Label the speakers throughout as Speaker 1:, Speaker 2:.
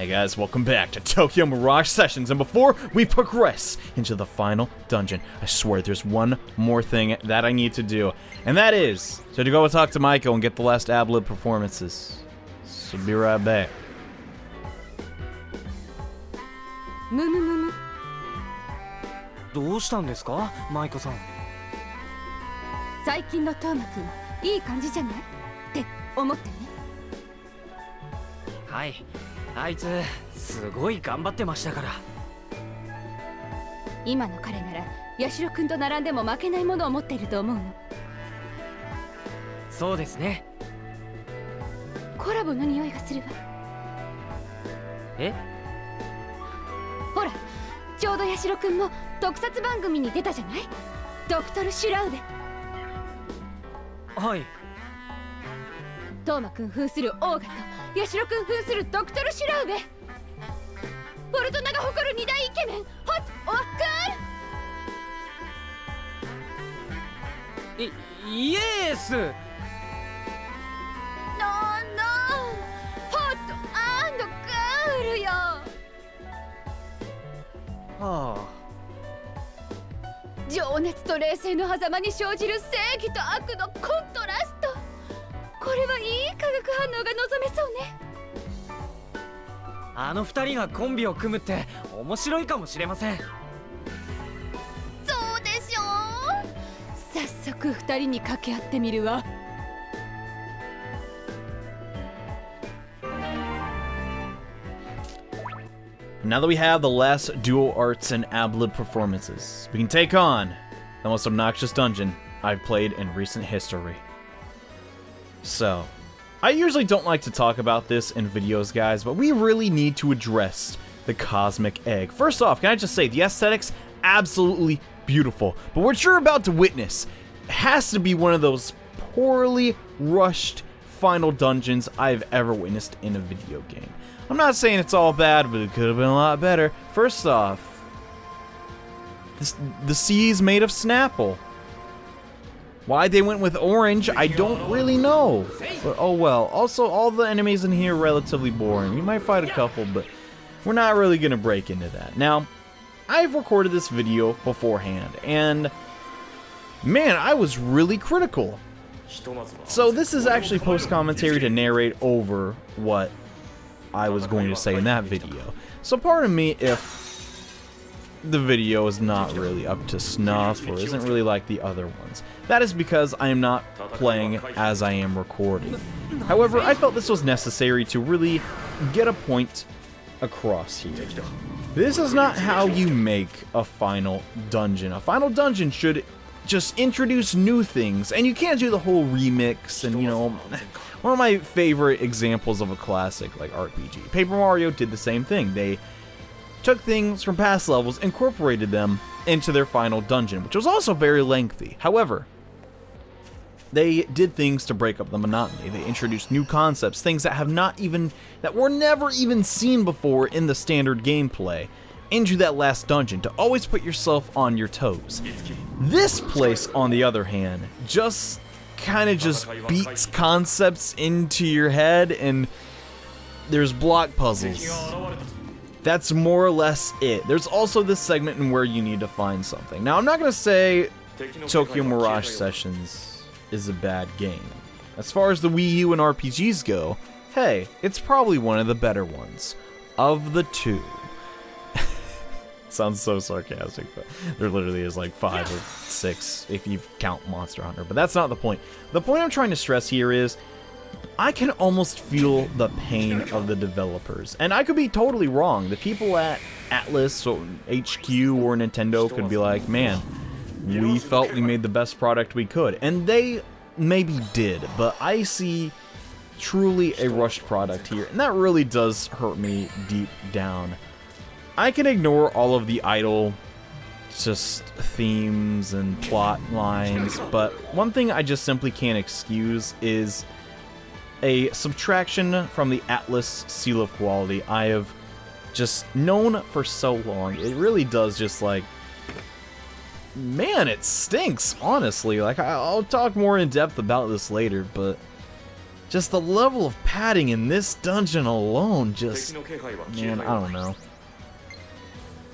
Speaker 1: Hey guys, welcome back to Tokyo Mirage Sessions, and before we progress into the final dungeon, I swear there's one more thing that I need to do, and that is to go talk to Maiko and get the last ad-lib performances. So be right back.
Speaker 2: むむむむ。
Speaker 3: どうしたんですか、マイコさん。
Speaker 2: 最近のトーマくん、いい感じじゃないって思ってね。
Speaker 3: はい、あいつすごい頑張ってましたから。
Speaker 2: 今の彼ならヤシロくんと並んでも負けないものを持っていると思うの。
Speaker 3: そうですね。
Speaker 2: コラボの匂いがするわ。
Speaker 3: え？
Speaker 2: ほら、ちょうどヤシロくんも特撮番組に出たじゃない？ドクトル・シュラウベ。
Speaker 3: はい。
Speaker 2: トーマくん扮するオーガとヤシロくん扮するドクトル・シュラウベ。フォルトナが誇る二大イケメン、ホット・オアクール。
Speaker 3: イエス。
Speaker 2: ノーノー、ホット&クールよ。
Speaker 3: はあ。
Speaker 2: 情熱と冷静の狭間に生じる正義と悪のコントラスト。これはいい化学反応が望めそうね。
Speaker 3: あの二人がコンビを組むって面白いかもしれません。
Speaker 2: そうでしょう。早速二人に掛け合ってみるわ。
Speaker 1: Now that we have the last dual arts and ad-lib performances, we can take on the most obnoxious dungeon I've played in recent history. So, I usually don't like to talk about this in videos, guys, but we really need to address the Cosmic Egg. First off, can I just say, the aesthetics, absolutely beautiful. But what you're about to witness has to be one of those poorly rushed final dungeons I've ever witnessed in a video game. I'm not saying it's all bad, but it could have been a lot better. First off, the sea is made of Snapple. Why they went with orange, I don't really know. But oh well. Also, all the enemies in here are relatively boring. You might fight a couple, but we're not really going to break into that. Now, I've recorded this video beforehand, and man, I was really critical. So this is actually post-commentary to narrate over what I was going to say in that video. So pardon me if the video is not really up to snuff or isn't really like the other ones. That is because I am not playing as I am recording. However, I felt this was necessary to really get a point across here. This is not how you make a final dungeon. A final dungeon should just introduce new things, and you can't do the whole remix and, you know, one of my favorite examples of a classic like RPG. Paper Mario did the same thing. They took things from past levels, incorporated them into their final dungeon, which was also very lengthy. However, they did things to break up the monotony. They introduced new concepts, things that were never even seen before in the standard gameplay, into that last dungeon to always put yourself on your toes. This place, on the other hand, just kind of just beats concepts into your head, and there's block puzzles. That's more or less it. There's also this segment in where you need to find something. Now, I'm not going to say Tokyo Mirage Sessions is a bad game. As far as the Wii U and RPGs go, hey, it's probably one of the better ones. Of the two. Sounds so sarcastic, but there literally is like 5 or 6 if you count Monster Hunter. But that's not the point. The point I'm trying to stress here is I can almost feel the pain of the developers. And I could be totally wrong. The people at Atlus or HQ or Nintendo could be like, man, we felt we made the best product we could. And they maybe did, but I see truly a rushed product here. And that really does hurt me deep down. I can ignore all of the idle just themes and plot lines, but one thing I just simply can't excuse is a subtraction from the Atlus seal of quality I have just known for so long. It really does just like, man, it stinks, honestly. Like, I'll talk more in depth about this later, but Just the level of padding in this dungeon alone, just... Man, I don't know.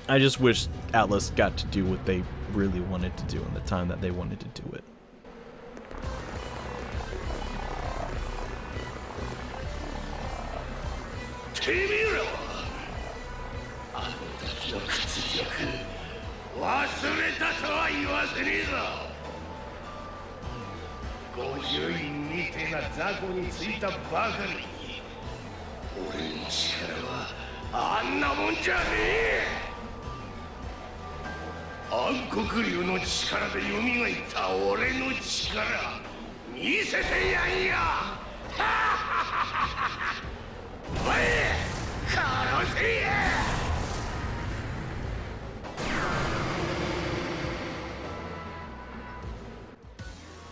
Speaker 1: I just wish Atlus got to do what they really wanted to do in the time that they wanted to do it.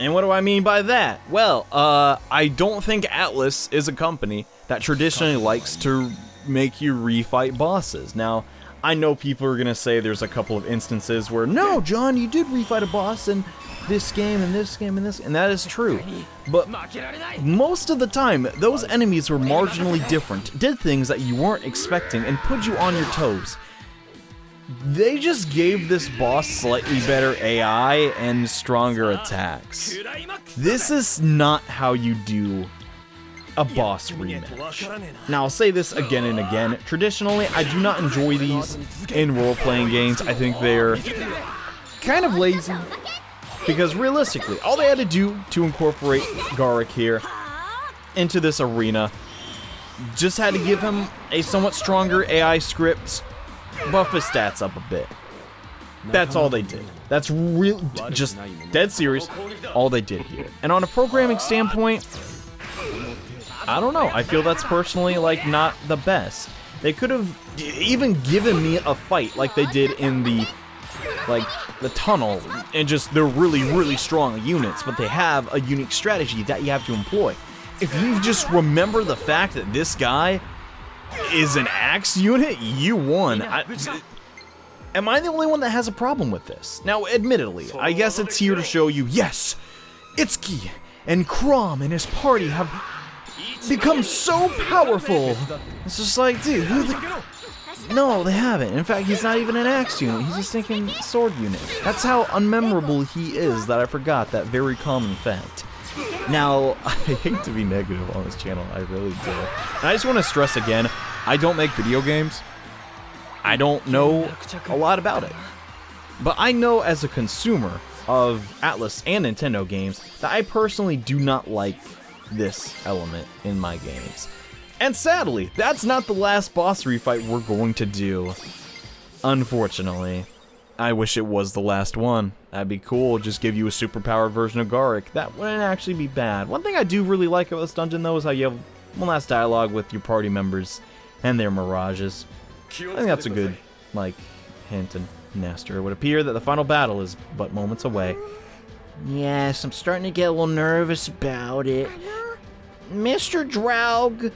Speaker 1: And what do I mean by that? Well, I don't think Atlus is a company that traditionally likes to make you refight bosses. Now, I know people are gonna say there's a couple of instances where, no, John, you did refight a boss in this game and this game and this, and that is true. But most of the time, those enemies were marginally different, did things that you weren't expecting, and put you on your toes. They just gave this boss slightly better AI and stronger attacks. This is not how you do a boss rematch. Now, I'll say this again and again. Traditionally, I do not enjoy these in role-playing games. I think they're kind of lazy. Because realistically, all they had to do to incorporate Garrick here into this arena just had to give him a somewhat stronger AI script, buff his stats up a bit. That's all they did. That's real, just dead serious, all they did here. And on a programming standpoint, I don't know. I feel that's personally, like, not the best. They could have even given me a fight like they did in the, like, the tunnel, and just, they're really, really strong units, but they have a unique strategy that you have to employ. If you just remember the fact that this guy is an axe unit, you won. Am I the only one that has a problem with this? Now, admittedly, I guess it's here to show you, yes, Itsuki and Chrom and his party have become so powerful. It's just like, dude, who the... No, they haven't. In fact, he's not even an axe unit. He's a stinking sword unit. That's how unmemorable he is that I forgot that very common fact. Now, I hate to be negative on this channel, I really do. And I just want to stress again, I don't make video games. I don't know a lot about it. But I know as a consumer of Atlus and Nintendo games that I personally do not like this element in my games. And sadly, that's not the last boss refight we're going to do. Unfortunately. I wish it was the last one. That'd be cool, just give you a superpowered version of Garrick. That wouldn't actually be bad. One thing I do really like about this dungeon, though, is how you have one last dialogue with your party members and their mirages. I think that's a good, like, hint and Nestor. It would appear that the final battle is but moments away. Yes, I'm starting to get a little nervous about it. Mr. Draug,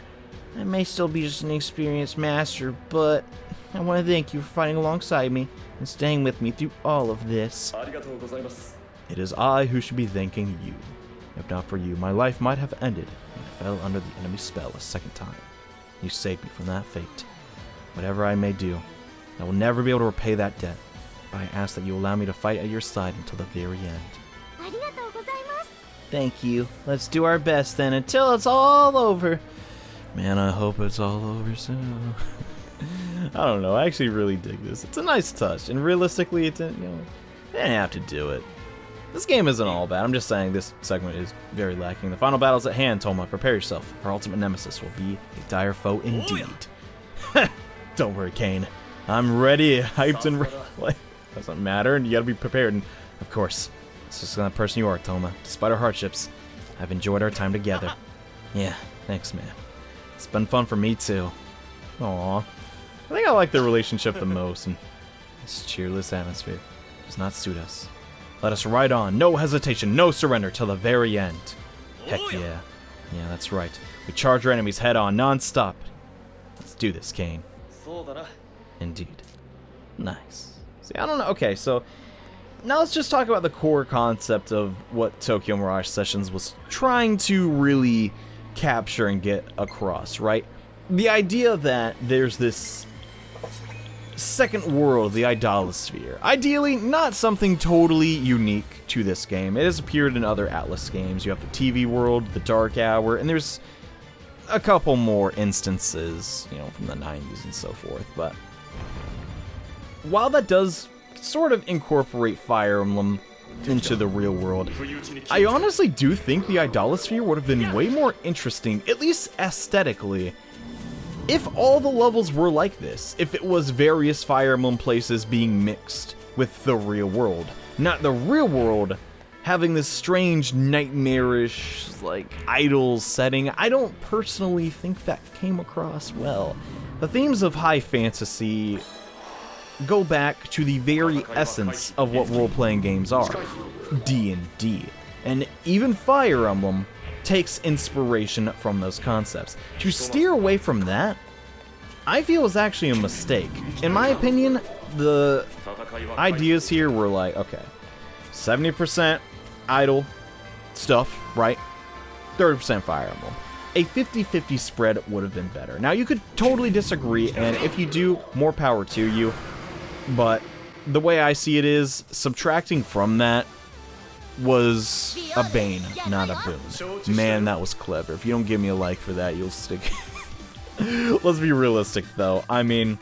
Speaker 1: I may still be just an experienced master, but I want to thank you for fighting alongside me and staying with me through all of this. It is I who should be thanking you. If not for you, my life might have ended when I fell under the enemy's spell a second time. You saved me from that fate. Whatever I may do, I will never be able to repay that debt, but I ask that you allow me to fight at your side until the very end. Thank you. Let's do our best then until it's all over. Man, I hope it's all over soon. I don't know. I actually really dig this. It's a nice touch, and realistically, it's they didn't have to do it. This game isn't all bad. I'm just saying this segment is very lacking. The final battle's at hand, Toma. Prepare yourself. Our ultimate nemesis will be a dire foe indeed. Don't worry, Kane. I'm ready, hyped, and ready. Doesn't matter, and you gotta be prepared. And of course, it's just the kind of person you are, Toma. Despite our hardships, I've enjoyed our time together. Yeah, thanks, man. It's been fun for me too. Aww. I think I like their relationship the most, and this cheerless atmosphere does not suit us. Let us ride on, no hesitation, no surrender till the very end. Heck yeah. Yeah, that's right. We charge our enemies head on, non-stop. Let's do this, Kane. Indeed. Nice. See, I don't know. Okay, so now let's just talk about the core concept of what Tokyo Mirage Sessions was trying to really capture and get across, right? The idea that there's this second world, the Idolosphere. Ideally, not something totally unique to this game. It has appeared in other Atlus games. You have the TV world, the Dark Hour, and there's a couple more instances, you know, from the 90s and so forth. But while that does sort of incorporate Fire Emblem into the real world, I honestly do think the Idolosphere would have been way more interesting, at least aesthetically, if all the levels were like this. If it was various Fire Emblem places being mixed with the real world. Not the real world having this strange, nightmarish, like, idols setting. I don't personally think that came across well. The themes of high fantasy go back to the very essence of what role-playing games are, D&D. And even Fire Emblem takes inspiration from those concepts. To steer away from that, I feel is actually a mistake. In my opinion, the ideas here were like, okay, 70% idle stuff, right? 30% Fire Emblem. A 50-50 spread would have been better. Now, you could totally disagree, and if you do, more power to you. But the way I see it is, subtracting from that was a bane, not a boon. Man, that was clever. If you don't give me a like for that, you'll stick. Let's be realistic, though. I mean,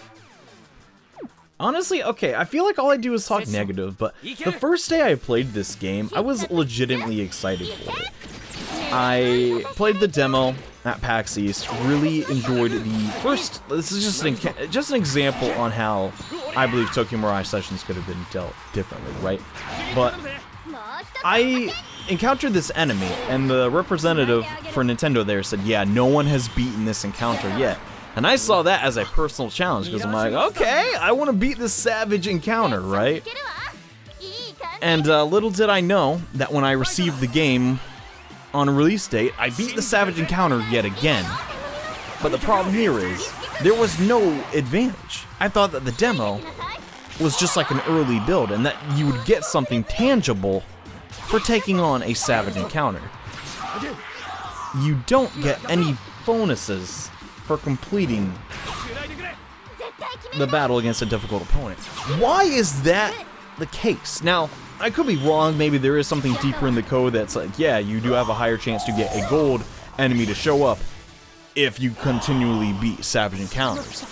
Speaker 1: honestly, okay, I feel like all I do is talk negative, but the first day I played this game, I was legitimately excited for it. I played the demo at PAX East, really enjoyed the first. This is just an example on how I believe Tokyo Mirage Sessions could have been dealt differently, right? But I encountered this enemy, and the representative for Nintendo there said, yeah, no one has beaten this encounter yet. And I saw that as a personal challenge, because I'm like, okay, I want to beat this savage encounter, right? And little did I know that when I received the game on a release date, I beat the savage encounter yet again. But the problem here is, there was no advantage. I thought that the demo was just like an early build, and that you would get something tangible for taking on a savage encounter. You don't get any bonuses for completing the battle against a difficult opponent. Why is that the case? Now, I could be wrong. Maybe there is something deeper in the code that's like, yeah, you do have a higher chance to get a gold enemy to show up if you continually beat savage encounters.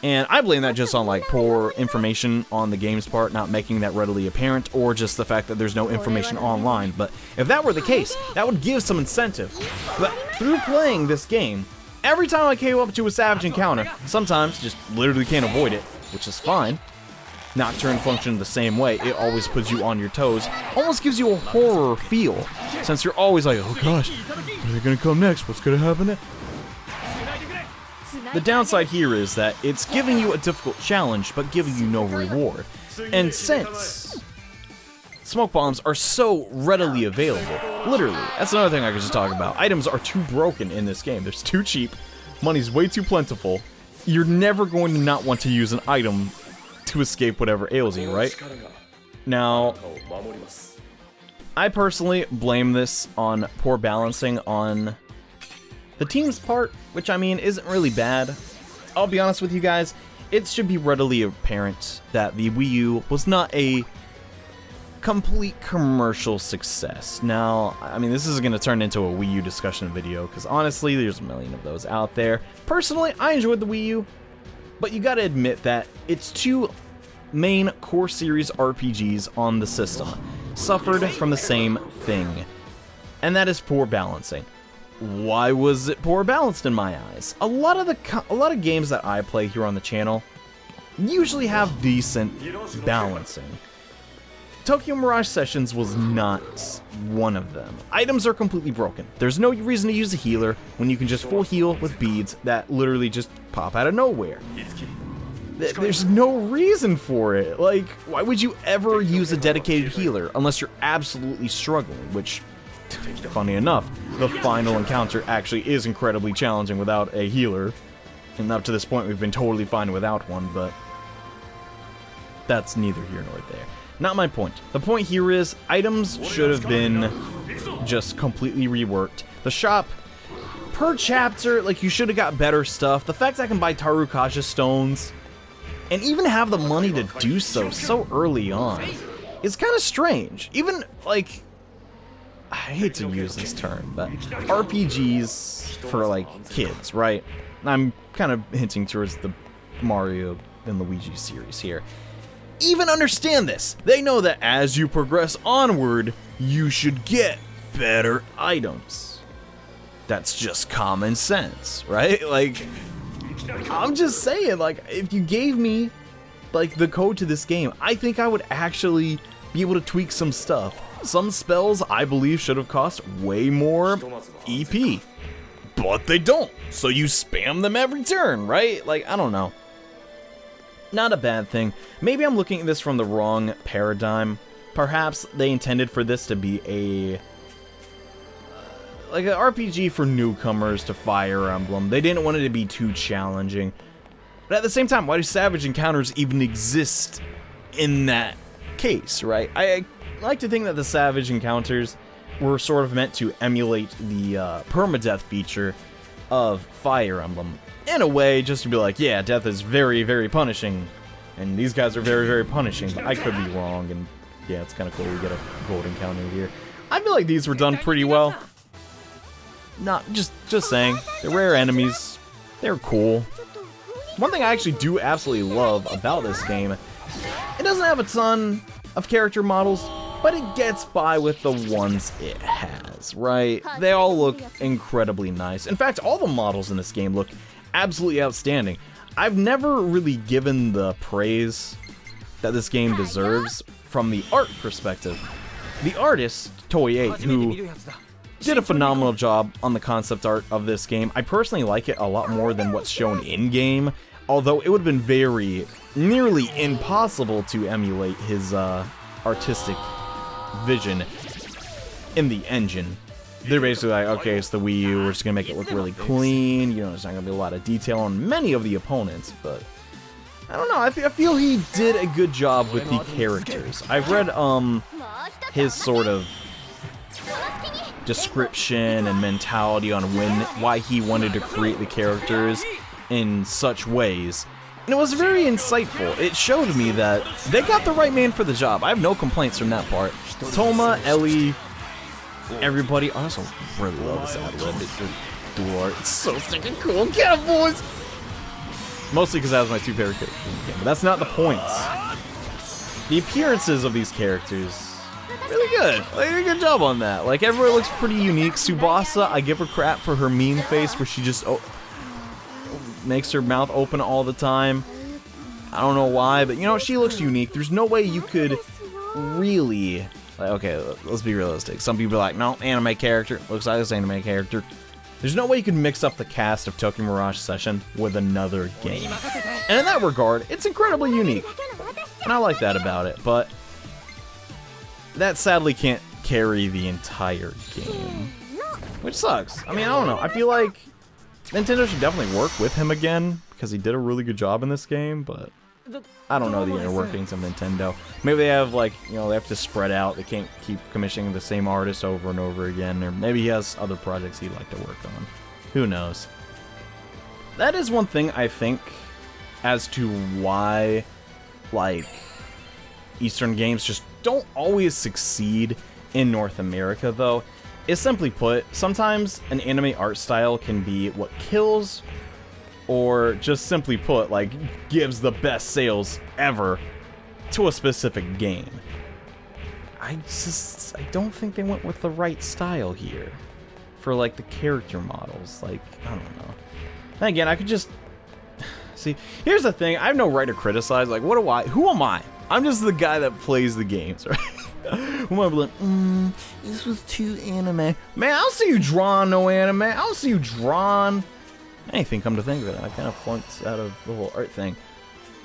Speaker 1: And I blame that just on like poor information on the game's part, not making that readily apparent, or just the fact that there's no information online. But if that were the case, that would give some incentive. But through playing this game, every time I came up to a savage encounter, sometimes just literally can't avoid it, which is fine. Nocturne functions the same way. It always puts you on your toes. Almost gives you a horror feel, since you're always like, oh gosh, what are gonna come next? What's gonna happen next? The downside here is that it's giving you a difficult challenge, but giving you no reward. And since smoke bombs are so readily available, literally, that's another thing I could just talk about. Items are too broken in this game. They're too cheap. Money's way too plentiful. You're never going to not want to use an item to escape whatever ails you, right? Now, I personally blame this on poor balancing on the team's part, which I mean isn't really bad. I'll be honest with you guys, it should be readily apparent that the Wii U was not a complete commercial success. Now, I mean, this is going to turn into a Wii U discussion video, because honestly, there's a million of those out there. Personally, I enjoyed the Wii U, but you gotta admit that its two main core series RPGs on the system suffered from the same thing, and that is poor balancing. Why was it poor balanced in my eyes? A lot of games that I play here on the channel usually have decent balancing. Tokyo Mirage Sessions was not one of them. Items are completely broken. There's no reason to use a healer when you can just full heal with beads that literally just pop out of nowhere. There's no reason for it. Like, why would you ever use a dedicated healer unless you're absolutely struggling? Which, funny enough, the final encounter actually is incredibly challenging without a healer. And up to this point, we've been totally fine without one, but that's neither here nor there. Not my point. The point here is, items should have been just completely reworked. The shop per chapter, like, you should have got better stuff. The fact I can buy Tarukasha stones and even have the money to do so early on is kind of strange. Even, like, I hate to use this term, but RPGs for, like, kids, right? I'm kind of hinting towards the Mario and Luigi series here. Even understand this. They know that as you progress onward, you should get better items. That's just common sense, right? Like, I'm just saying, like, if you gave me, like, the code to this game, I think I would actually be able to tweak some stuff. Some spells, I believe, should have cost way more EP. But they don't, so you spam them every turn, right? Like, I don't know. Not a bad thing. Maybe I'm looking at this from the wrong paradigm. Perhaps they intended for this to be like an RPG for newcomers to Fire Emblem. They didn't want it to be too challenging. But at the same time, why do Savage Encounters even exist in that case, right? I like to think that the Savage Encounters were sort of meant to emulate the permadeath feature of Fire Emblem. In a way, just to be like, yeah, death is very, very punishing, and these guys are very, very punishing, but I could be wrong, and yeah, it's kind of cool we get a gold encounter here. I feel like these were done pretty well. Not, just saying, they're rare enemies, they're cool. One thing I actually do absolutely love about this game, it doesn't have a ton of character models, but it gets by with the ones it has, right? They all look incredibly nice. In fact, all the models in this game look absolutely outstanding. I've never really given the praise that this game deserves from the art perspective. The artist, Toei, who did a phenomenal job on the concept art of this game. I personally like it a lot more than what's shown in-game, although it would have been nearly impossible to emulate his artistic vision in the engine. They're basically like, okay, it's the Wii U, we're just gonna make it look really clean, you know, there's not gonna be a lot of detail on many of the opponents, but I don't know, I feel he did a good job with the characters. I've read his sort of description and mentality on why he wanted to create the characters in such ways, and it was very insightful. It showed me that they got the right man for the job. I have no complaints from that part. Toma, Ellie, everybody. I also really love this ad-lib. Dual art. It's so freaking cool. Get him, boys! Mostly because that was my two favorite characters in the game, but that's not the point. The appearances of these characters, really good. They did a good job on that. Like, everyone looks pretty unique. Tsubasa, I give her crap for her mean face where she just makes her mouth open all the time. I don't know why, but you know, she looks unique. There's no way you could really, like, okay, let's be realistic. Some people are like, no, anime character, looks like this anime character. There's no way you could mix up the cast of Tokyo Mirage Session with another game. And in that regard, it's incredibly unique. And I like that about it, but that sadly can't carry the entire game, which sucks. I mean, I don't know. I feel like Nintendo should definitely work with him again, because he did a really good job in this game, but I don't know the inner workings of Nintendo. Maybe they have, like, you know, they have to spread out. They can't keep commissioning the same artist over and over again, or maybe he has other projects he'd like to work on. Who knows? That is one thing I think as to why, like, Eastern games just don't always succeed in North America, though, is simply put, sometimes an anime art style can be what kills, or just simply put, like, gives the best sales ever to a specific game. I don't think they went with the right style here for, like, the character models. Like, I don't know. And again, I could just see, here's the thing, I have no right to criticize. Like, who am I? I'm just the guy that plays the games, right? Who am I like, this was too anime. Man, I don't see you drawing no anime. I don't see you drawing anything, come to think of it. I kind of flunked out of the whole art thing.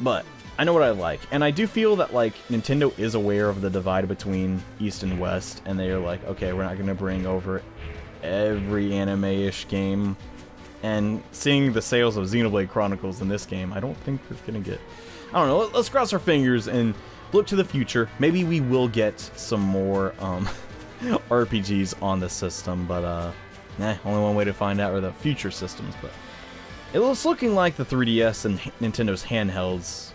Speaker 1: But I know what I like. And I do feel that, like, Nintendo is aware of the divide between East and West. And they are like, okay, we're not going to bring over every anime-ish game. And seeing the sales of Xenoblade Chronicles in this game, I don't think we're going to get... I don't know, let's cross our fingers and look to the future. Maybe we will get some more RPGs on the system, but Only one way to find out are the future systems, but it was looking like the 3DS and Nintendo's handhelds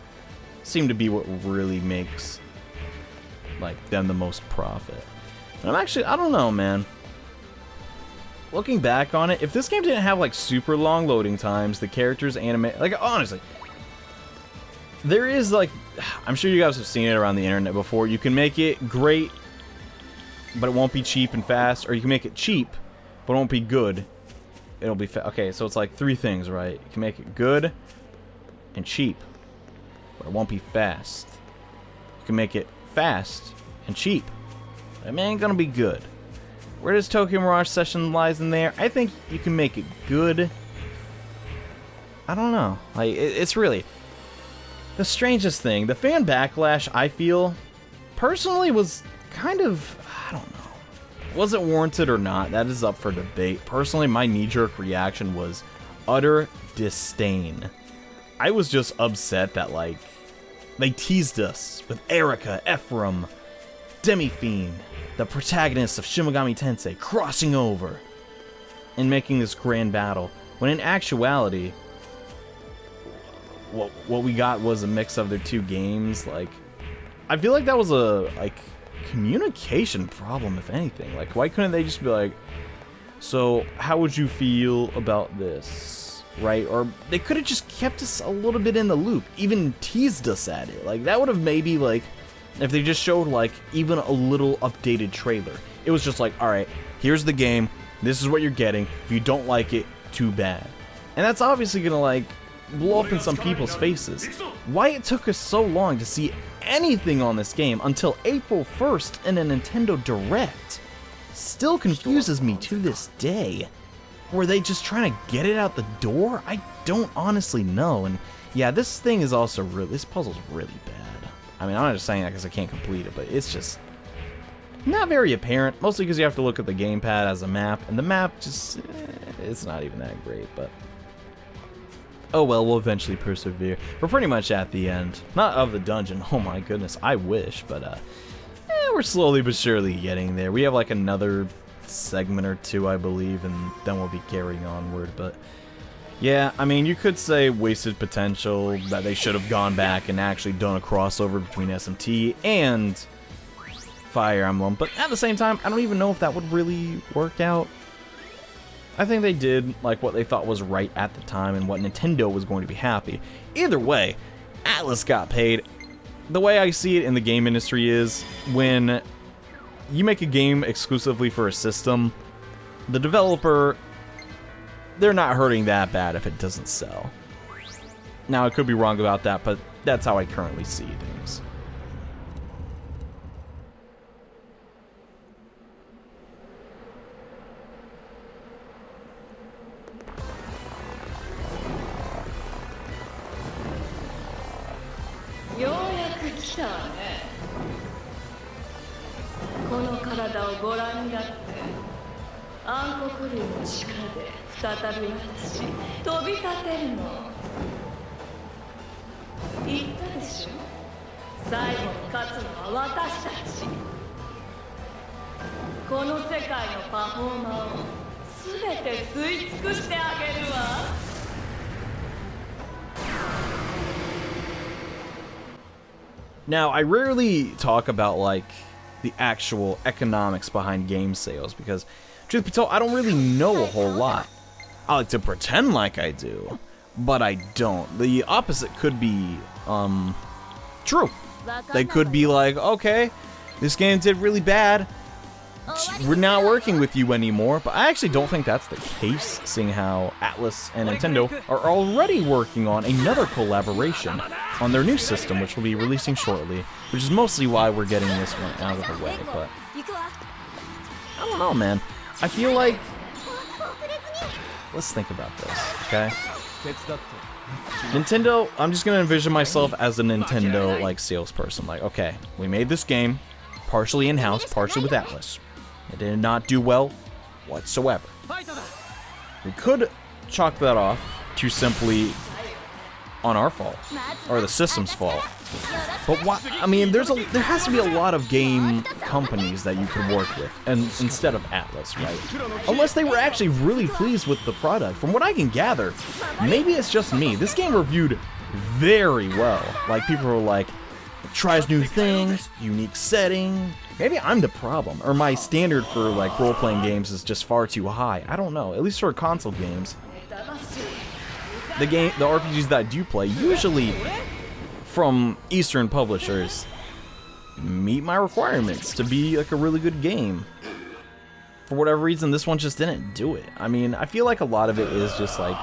Speaker 1: seem to be what really makes like them the most profit. And I don't know, man. Looking back on it, if this game didn't have like super long loading times, the characters animate, like honestly, there is like, I'm sure you guys have seen it around the internet before. You can make it great, but it won't be cheap and fast, or you can make it cheap, but it won't be good. It'll be okay, so it's like three things, right? You can make it good and cheap, but it won't be fast. You can make it fast and cheap, but it ain't gonna be good. Where does Tokyo Mirage Sessions lies in there? I think you can make it good. I don't know. Like it's really the strangest thing. The fan backlash, I feel, personally was kind of, I don't know. Was it warranted or not? That is up for debate. Personally, my knee-jerk reaction was utter disdain. I was just upset that, like, they teased us with Erika, Ephraim, Demi-Fiend, the protagonist of Shin Megami Tensei, crossing over and making this grand battle, when in actuality, what we got was a mix of their two games. Like, I feel like that was a, like, communication problem, if anything. Like, why couldn't they just be like, so how would you feel about this, right? Or they could have just kept us a little bit in the loop, even teased us at it. Like, that would have maybe, like, if they just showed, like, even a little updated trailer. It was just like, alright, here's the game, this is what you're getting, if you don't like it, too bad. And that's obviously gonna, like, blow up in some people's faces. Why it took us so long to see anything on this game until April 1st in a Nintendo Direct still confuses me to this day. Were they just trying to get it out the door? I don't honestly know. And yeah, this thing is also this puzzle's really bad. I mean, I'm not just saying that because I can't complete it, but it's just not very apparent, mostly because you have to look at the gamepad as a map, and the map just, it's not even that great, but oh well, we'll eventually persevere. We're pretty much at the end. Not of the dungeon, oh my goodness, I wish, but we're slowly but surely getting there. We have like another segment or two, I believe, and then we'll be carrying onward, but yeah, I mean, you could say wasted potential, that they should have gone back and actually done a crossover between SMT and Fire Emblem, but at the same time, I don't even know if that would really work out. I think they did like what they thought was right at the time and what Nintendo was going to be happy. Either way, Atlus got paid. The way I see it in the game industry is when you make a game exclusively for a system, the developer, they're not hurting that bad if it doesn't sell. Now, I could be wrong about that, but that's how I currently see things. Now, I rarely talk about, like, the actual economics behind game sales, because, truth be told, I don't really know a whole lot. I like to pretend like I do, but I don't. The opposite could be, true. They could be like, okay, this game did really bad, we're not working with you anymore, but I actually don't think that's the case, seeing how Atlus and Nintendo are already working on another collaboration on their new system, which will be releasing shortly, which is mostly why we're getting this one out of the way, but I don't know, man. I feel like, let's think about this, okay? Nintendo, I'm just gonna envision myself as a Nintendo, like, salesperson. Like, okay, we made this game, partially in-house, partially with Atlus. It did not do well whatsoever. We could chalk that off to simply on our fault, or the system's fault. But why? I mean, there has to be a lot of game companies that you could work with, and instead of Atlus, right? Unless they were actually really pleased with the product. From what I can gather, maybe it's just me. This game reviewed very well. Like, people were like, tries new things, unique setting. Maybe I'm the problem, or my standard for like role-playing games is just far too high. I don't know. At least for console games, the RPGs that I do play, usually from Eastern publishers, meet my requirements to be like a really good game. For whatever reason, this one just didn't do it. I mean, I feel like a lot of it is just like,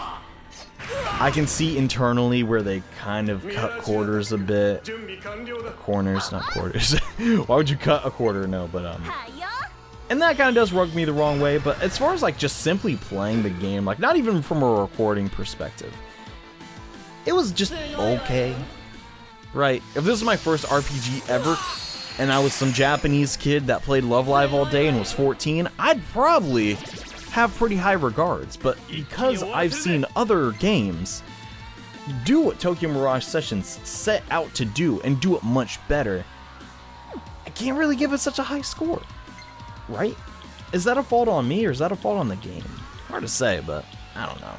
Speaker 1: I can see internally where they kind of cut quarters a bit. Corners, not quarters. Why would you cut a quarter? No, but and that kind of does rub me the wrong way. But as far as like just simply playing the game, like not even from a recording perspective, it was just okay. Right? If this was my first RPG ever, and I was some Japanese kid that played Love Live all day and was 14, I'd probably have pretty high regards. But because I've seen other games do what Tokyo Mirage Sessions set out to do and do it much better, I can't really give it such a high score. Right? Is that a fault on me or is that a fault on the game? Hard to say, but I don't know.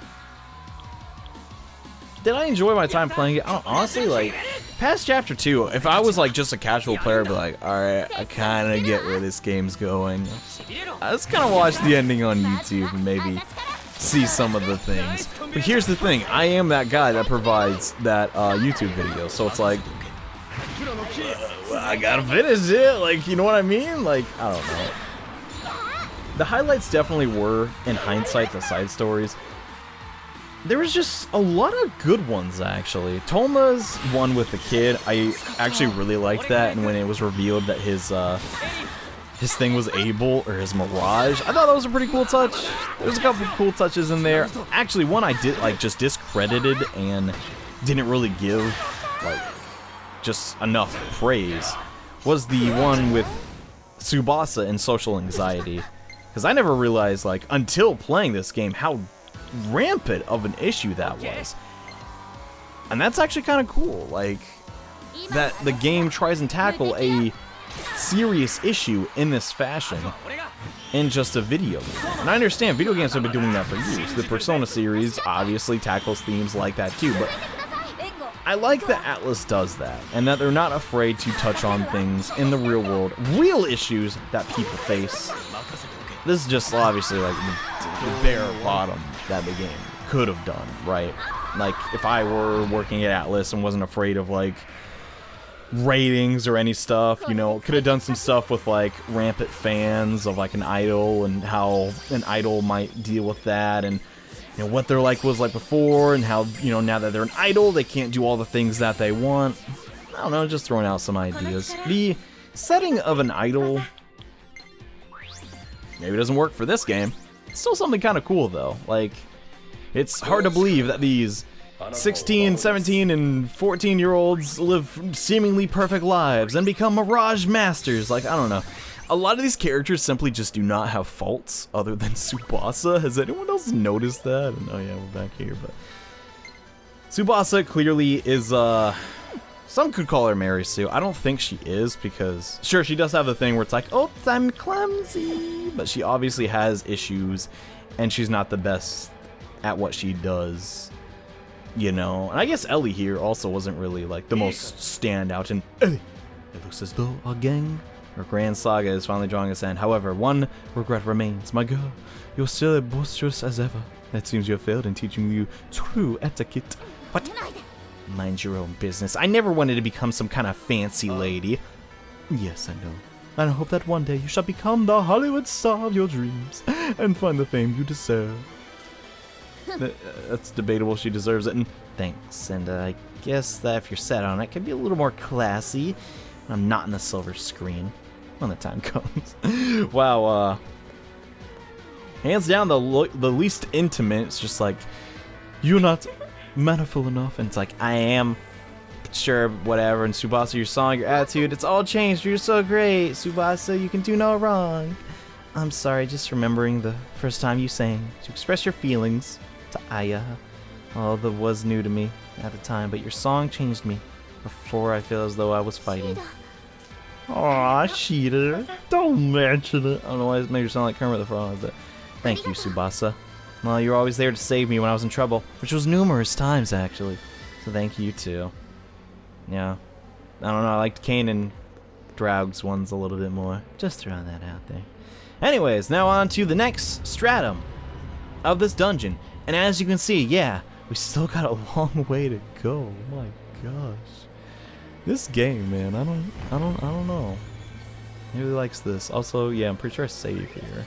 Speaker 1: Did I enjoy my time playing it? Honestly, like, past chapter 2, if I was like just a casual player, I'd be like, alright, I kind of get where this game's going. I just kind of watch the ending on YouTube and maybe see some of the things. But here's the thing, I am that guy that provides that YouTube video, so it's like, well, I gotta finish it, like, you know what I mean? Like, I don't know. The highlights definitely were, in hindsight, the side stories. There was just a lot of good ones, actually. Toma's one with the kid, I actually really liked that, and when it was revealed that his thing was Able, or his Mirage, I thought that was a pretty cool touch. There's a couple of cool touches in there. Actually, one I did, like, just discredited and didn't really give, like, just enough praise, was the one with Tsubasa and social anxiety. Because I never realized, like, until playing this game, how rampant of an issue that was. And that's actually kind of cool, like, that the game tries and tackle a serious issue in this fashion in just a video game. And I understand video games have been doing that for years. The Persona series obviously tackles themes like that too, but I like that Atlus does that, and that they're not afraid to touch on things in the real world, real issues that people face. This is just obviously like the bare bottom that the game could have done, right? Like, if I were working at Atlus and wasn't afraid of, like, ratings or any stuff, you know, could have done some stuff with, like, rampant fans of, like, an idol and how an idol might deal with that, and, you know, what their like was like before, and how, you know, now that they're an idol, they can't do all the things that they want. I don't know, just throwing out some ideas. The setting of an idol maybe doesn't work for this game. It's still something kind of cool, though. Like, it's hard to believe that these 16, 17, and 14-year-olds live seemingly perfect lives and become Mirage masters. Like, I don't know. A lot of these characters simply just do not have faults other than Tsubasa. Has anyone else noticed that? Oh yeah, we're back here, but Tsubasa clearly is, some could call her Mary Sue. I don't think she is, because, sure, she does have the thing where it's like, oops, I'm clumsy, but she obviously has issues, and she's not the best at what she does, you know. And I guess Ellie here also wasn't really, like, the most standout, and Ellie, it looks as though our gang, our grand saga, is finally drawing its end. However, one regret remains. My girl, you're still as boisterous as ever. It seems you have failed in teaching you true etiquette. What? Mind your own business. I never wanted to become some kind of fancy lady. Yes, I know. And I hope that one day you shall become the Hollywood star of your dreams and find the fame you deserve. That's debatable. She deserves it. And thanks. And I guess that if you're set on it, it can be a little more classy. I'm not in the silver screen when the time comes. Wow. Hands down, the least intimate. It's just like, you're not mannerful enough, and it's like, I am, sure, whatever. And Tsubasa, your song, your attitude, it's all changed. You're so great, Tsubasa, you can do no wrong. I'm sorry, just remembering the first time you sang to express your feelings to Aya. Oh, that was new to me at the time, but your song changed me. Before I feel as though I was fighting. Aw, cheater. Don't mention it. I don't know why it made you sound like Kermit the Frog, but thank you, Tsubasa. Well, you were always there to save me when I was in trouble, which was numerous times, actually. So thank you, too. Yeah. I don't know, I liked Kane and Draug's ones a little bit more. Just throwing that out there. Anyways, now on to the next stratum of this dungeon. And as you can see, yeah, we still got a long way to go. Oh my gosh. This game, man, I don't know. He really likes this. Also, yeah, I'm pretty sure I save here.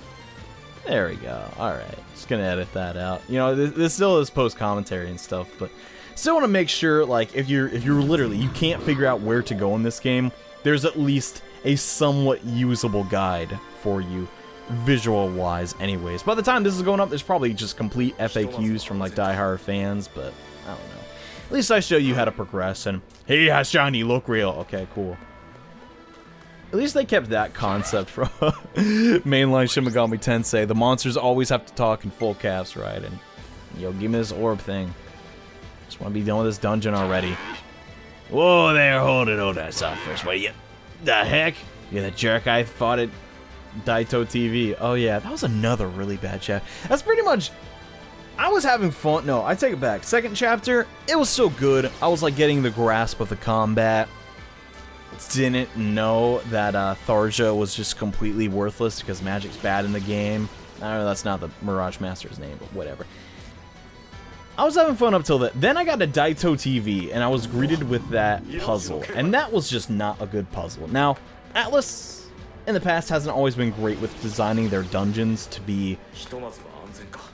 Speaker 1: There we go. Alright. Just gonna edit that out. You know, this still is post commentary and stuff, but still want to make sure, like, if you're literally, you can't figure out where to go in this game, there's at least a somewhat usable guide for you, visual-wise anyways. By the time this is going up, there's probably just complete FAQs from, like, die-hard fans, but I don't know. At least I show you how to progress, and, hey, Hashani, look real. Okay, cool. At least they kept that concept from mainline Shin Megami Tensei. The monsters always have to talk in full caps, right? And, yo, give me this orb thing. Just want to be done with this dungeon already. Whoa there, hold that stuff first. What the heck? You're the jerk I fought at Daito TV. Oh yeah, that was another really bad chapter. That's pretty much, I was having fun. No, I take it back. Second chapter, it was so good. I was like getting the grasp of the combat. Didn't know that Tharja was just completely worthless because magic's bad in the game. I don't know, that's not the Mirage Master's name, but whatever. I was having fun up till that. Then I got to Daito TV, and I was greeted with that puzzle, and that was just not a good puzzle. Now, Atlus, in the past, hasn't always been great with designing their dungeons to be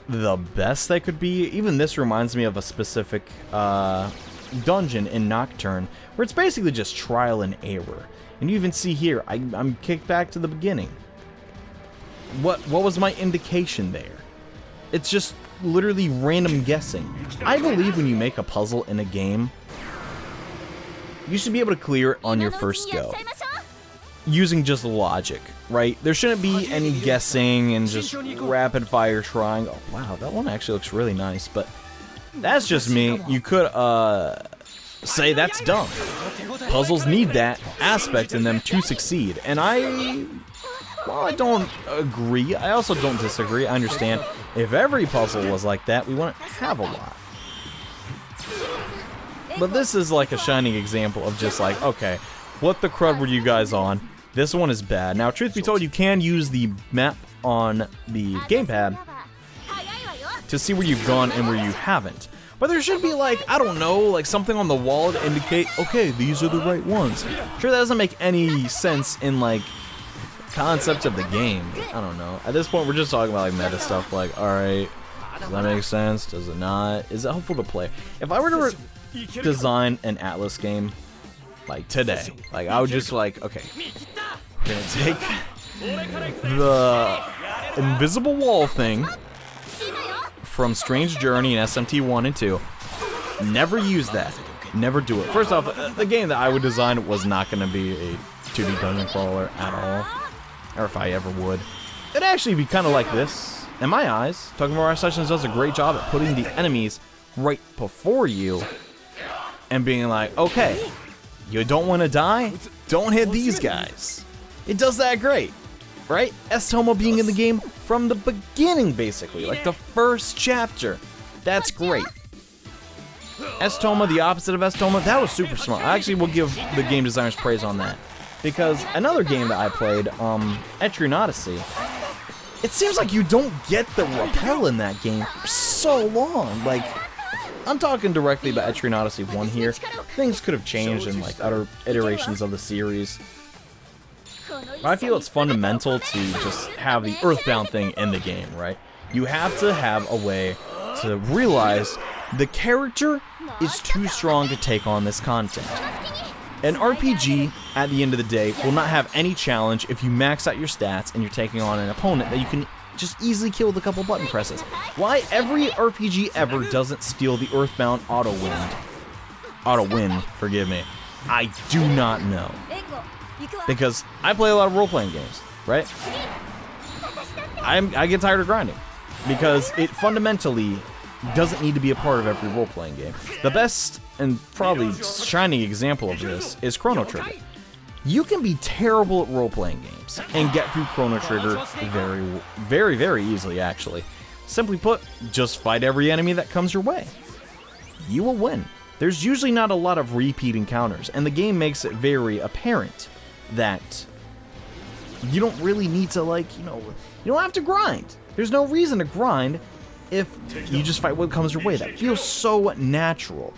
Speaker 1: the best they could be. Even this reminds me of a specific dungeon in Nocturne, where it's basically just trial and error. And you even see here, I'm kicked back to the beginning. What was my indication there? It's just literally random guessing. I believe when you make a puzzle in a game, you should be able to clear it on your first go, using just logic, right? There shouldn't be any guessing and just rapid fire trying. Oh wow, that one actually looks really nice, but that's just me. You could say that's dumb. Puzzles need that aspect in them to succeed, and while I don't agree, I also don't disagree. I understand if every puzzle was like that, we wouldn't have a lot. But this is like a shining example of just like, okay, what the crud were you guys on? This one is bad. Now, truth be told, you can use the map on the gamepad to see where you've gone and where you haven't. But there should be like, I don't know, like something on the wall to indicate, okay, these are the right ones. Sure, that doesn't make any sense in like concept of the game. I don't know. At this point, we're just talking about like meta stuff. Like, all right, does that make sense? Does it not? Is it helpful to play? If I were to design an Atlus game like today, like I would just like, okay, we're gonna take the invisible wall thing from Strange Journey and SMT 1 and 2. Never use that. Never do it. First off, the game that I would design was not going to be a 2D dungeon crawler at all. Or if I ever would. It'd actually be kind of like this. In my eyes, Tokyo Mirage Sessions does a great job at putting the enemies right before you and being like, okay, you don't want to die? Don't hit these guys. It does that great. Right? Estoma being in the game from the beginning, basically. Like the first chapter. That's great. Estoma, the opposite of Estoma, that was super smart. I actually will give the game designers praise on that. Because another game that I played, Etrian Odyssey, it seems like you don't get the rappel in that game for so long. Like, I'm talking directly about Etrian Odyssey 1 here. Things could have changed in like other iterations of the series. But I feel it's fundamental to just have the Earthbound thing in the game, right? You have to have a way to realize the character is too strong to take on this content. An RPG, at the end of the day, will not have any challenge if you max out your stats and you're taking on an opponent that you can just easily kill with a couple button presses. Why every RPG ever doesn't steal the Earthbound auto-win, forgive me, I do not know. Because I play a lot of role-playing games, right? I get tired of grinding. Because it fundamentally doesn't need to be a part of every role-playing game. The best and probably shining example of this is Chrono Trigger. You can be terrible at role-playing games and get through Chrono Trigger very easily, actually. Simply put, just fight every enemy that comes your way. You will win. There's usually not a lot of repeat encounters, and the game makes it very apparent that you don't really need to, like, you don't have to grind. There's no reason to grind if you just fight what comes your way. That feels so natural.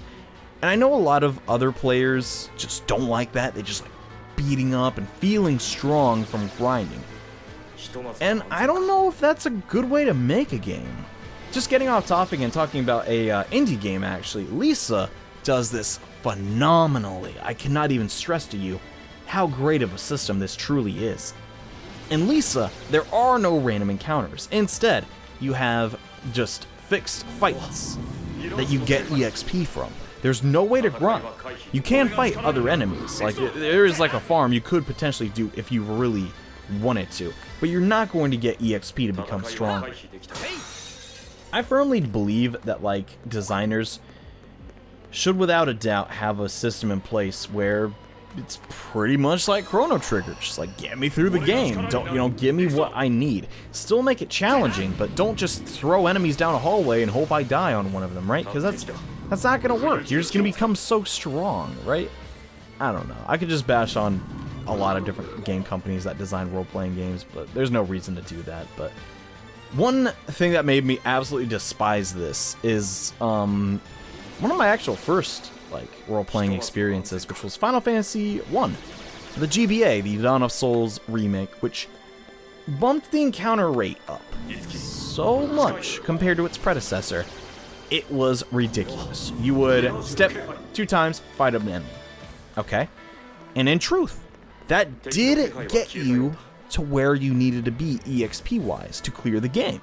Speaker 1: And I know a lot of other players just don't like that. They just like beating up and feeling strong from grinding. And I don't know if that's a good way to make a game. Just getting off topic and talking about a indie game, actually, Lisa does this phenomenally. I cannot even stress to you how great of a system this truly is. In Lisa, there are no random encounters. Instead, you have just fixed fights that you get EXP from. There's no way to grind. You can fight other enemies. Like, there is like a farm you could potentially do if you really wanted to, but you're not going to get EXP to become stronger. I firmly believe that, like, designers should without a doubt have a system in place where it's pretty much like Chrono Trigger. Just like, get me through the game. Don't, give me what I need. Still make it challenging, but don't just throw enemies down a hallway and hope I die on one of them, right? Because that's not gonna work. You're just gonna become so strong, right? I don't know. I could just bash on a lot of different game companies that design role-playing games, but there's no reason to do that. But one thing that made me absolutely despise this is one of my actual first role-playing experiences, which was Final Fantasy I, the GBA, the Dawn of Souls remake, which bumped the encounter rate up so much compared to its predecessor. It was ridiculous. You would step 2 times, fight an enemy. Okay? And in truth, that did get you to where you needed to be EXP-wise to clear the game.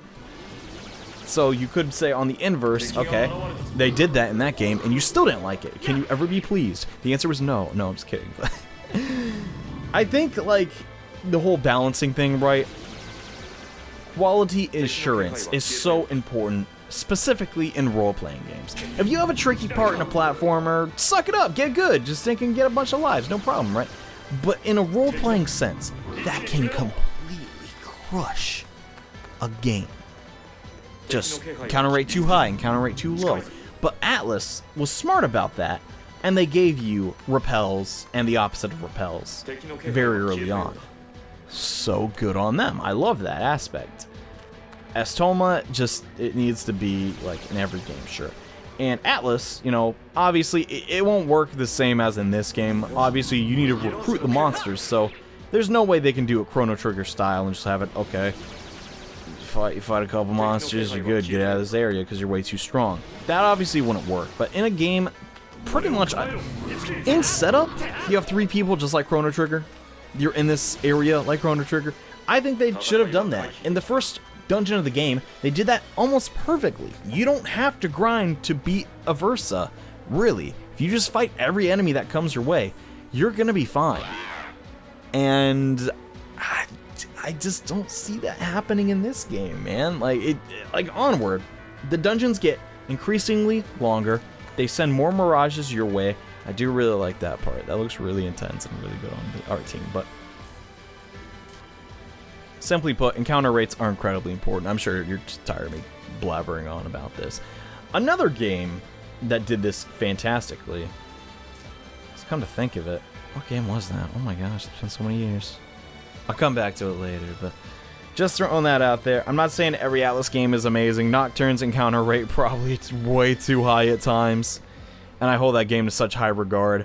Speaker 1: So you could say on the inverse, okay, they did that in that game and you still didn't like it. Can you ever be pleased? The answer was no. No, I'm just kidding. I think, like, the whole balancing thing, right? Quality assurance is so important, specifically in role-playing games. If you have a tricky part in a platformer, suck it up, get good. Just think and get a bunch of lives, no problem, right? But in a role-playing sense, that can completely crush a game. Just encounter rate too high, encounter rate too low. But Atlus was smart about that, and they gave you repels and the opposite of repels very early on. So good on them. I love that aspect. Estoma, just, it needs to be like in every game, sure. And Atlus, obviously it won't work the same as in this game. Obviously you need to recruit the monsters, so there's no way they can do it Chrono Trigger style and just have it, okay, you fight a couple monsters, you're good, get out of this area because you're way too strong. That obviously wouldn't work, but in a game, pretty much, in setup, you have 3 people just like Chrono Trigger. You're in this area like Chrono Trigger. I think they should have done that. In the first dungeon of the game, they did that almost perfectly. You don't have to grind to beat a Versa, really. If you just fight every enemy that comes your way, you're gonna be fine. And I just don't see that happening in this game, man. Like Onward, the dungeons get increasingly longer. They send more mirages your way. I do really like that part. That looks really intense and really good on the art team. But simply put, encounter rates are incredibly important. I'm sure you're just tired of me blabbering on about this. Another game that did this fantastically, let's come to think of it, what game was that? Oh my gosh, it's been so many years. I'll come back to it later, but just throwing that out there. I'm not saying every Atlus game is amazing. Nocturne's encounter rate probably it's way too high at times, and I hold that game to such high regard.